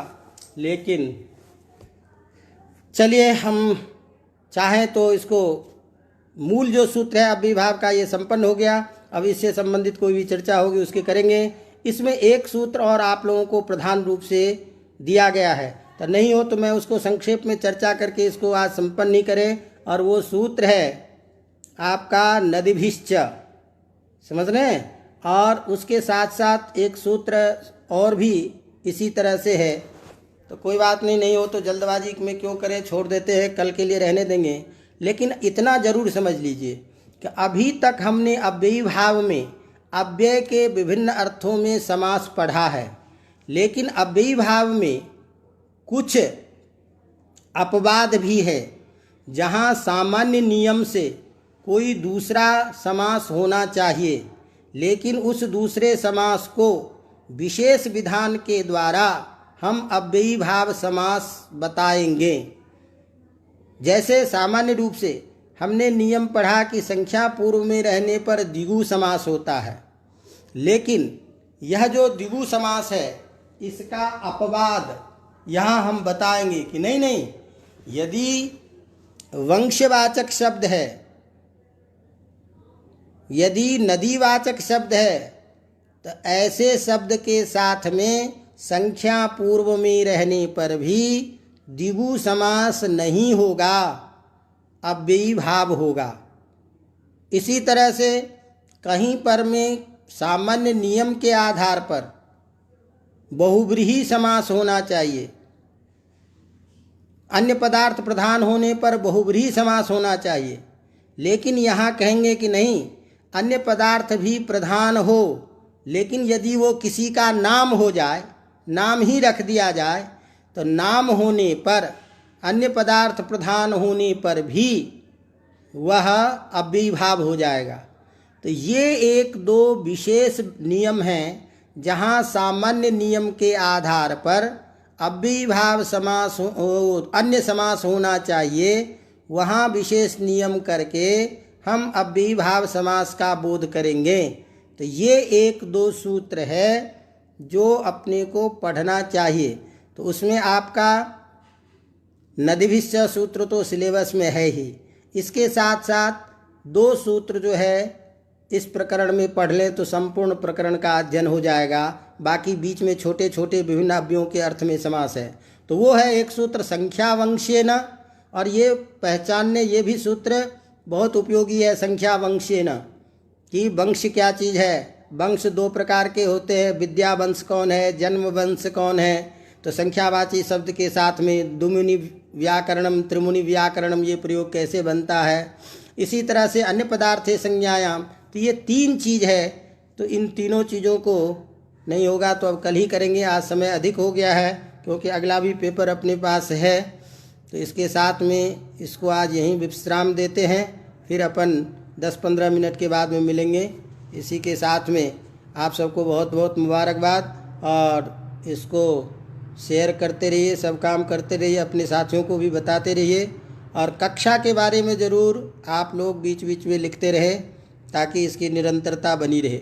लेकिन चलिए हम चाहें तो इसको मूल जो सूत्र है अव्ययीभाव का ये संपन्न हो गया। अब इससे संबंधित कोई भी चर्चा होगी उसके करेंगे। इसमें एक सूत्र और आप लोगों को प्रधान रूप से दिया गया है, तो नहीं हो तो मैं उसको संक्षेप में चर्चा करके इसको आज संपन्न नहीं करें। और वो सूत्र है आपका नदीभिश्च, समझ रहे हैं? और उसके साथ साथ एक सूत्र और भी इसी तरह से है तो कोई बात नहीं, नहीं हो तो जल्दबाजी में क्यों करें, छोड़ देते हैं, कल के लिए रहने देंगे। लेकिन इतना जरूर समझ लीजिए कि अभी तक हमने अव्ययी भाव में अव्यय के विभिन्न अर्थों में समास पढ़ा है, लेकिन अव्ययी भाव में कुछ अपवाद भी है, जहाँ सामान्य नियम से कोई दूसरा समास होना चाहिए, लेकिन उस दूसरे समास को विशेष विधान के द्वारा हम अव्ययी भाव समास बताएंगे। जैसे सामान्य रूप से हमने नियम पढ़ा कि संख्या पूर्व में रहने पर द्विगु समास होता है, लेकिन यह जो द्विगु समास है इसका अपवाद यहाँ हम बताएंगे कि नहीं नहीं, यदि वंशवाचक शब्द है, यदि नदीवाचक शब्द है, तो ऐसे शब्द के साथ में संख्या पूर्व में रहने पर भी द्विगु समास नहीं होगा, अव्ययी भाव होगा। इसी तरह से कहीं पर में सामान्य नियम के आधार पर बहुव्रीहि समास होना चाहिए, अन्य पदार्थ प्रधान होने पर बहुव्रीहि समास होना चाहिए, लेकिन यहाँ कहेंगे कि नहीं, अन्य पदार्थ भी प्रधान हो, लेकिन यदि वो किसी का नाम हो जाए, नाम ही रख दिया जाए, तो नाम होने पर, अन्य पदार्थ प्रधान होने पर भी वह अव्ययी भाव हो जाएगा। तो ये एक दो विशेष नियम हैं जहाँ सामान्य नियम के आधार पर अव्ययी भाव समास अन्य समास होना चाहिए, वहाँ विशेष नियम करके हम अव्ययी भाव समास का बोध करेंगे। तो ये एक दो सूत्र है जो अपने को पढ़ना चाहिए। तो उसमें आपका नदीभिश्च सूत्र तो सिलेबस में है ही, इसके साथ साथ दो सूत्र जो है इस प्रकरण में पढ़ लें तो संपूर्ण प्रकरण का अध्ययन हो जाएगा। बाकी बीच में छोटे छोटे विभिन्न अव्ययों के अर्थ में समास है, तो वो है एक सूत्र संख्या वंशेन, और ये पहचानने ये भी सूत्र बहुत उपयोगी है संख्या वंशेन, कि वंश क्या चीज़ है। वंश दो प्रकार के होते हैं, विद्या वंश कौन है, जन्म वंश कौन है। तो संख्यावाची शब्द के साथ में द्विमुनि व्याकरणम त्रिमुनि व्याकरणम ये प्रयोग कैसे बनता है। इसी तरह से अन्य पदार्थे संज्ञायाम, तो ये तीन चीज़ है। तो इन तीनों चीज़ों को नहीं होगा तो अब कल ही करेंगे, आज समय अधिक हो गया है क्योंकि अगला भी पेपर अपने पास है। तो इसके साथ में इसको आज यहीं विश्राम देते हैं, फिर अपन 10-15 मिनट के बाद में मिलेंगे। इसी के साथ में आप सबको बहुत बहुत मुबारकबाद, और इसको शेयर करते रहिए, सब काम करते रहिए, अपने साथियों को भी बताते रहिए, और कक्षा के बारे में ज़रूर आप लोग बीच बीच में लिखते रहें ताकि इसकी निरंतरता बनी रहे।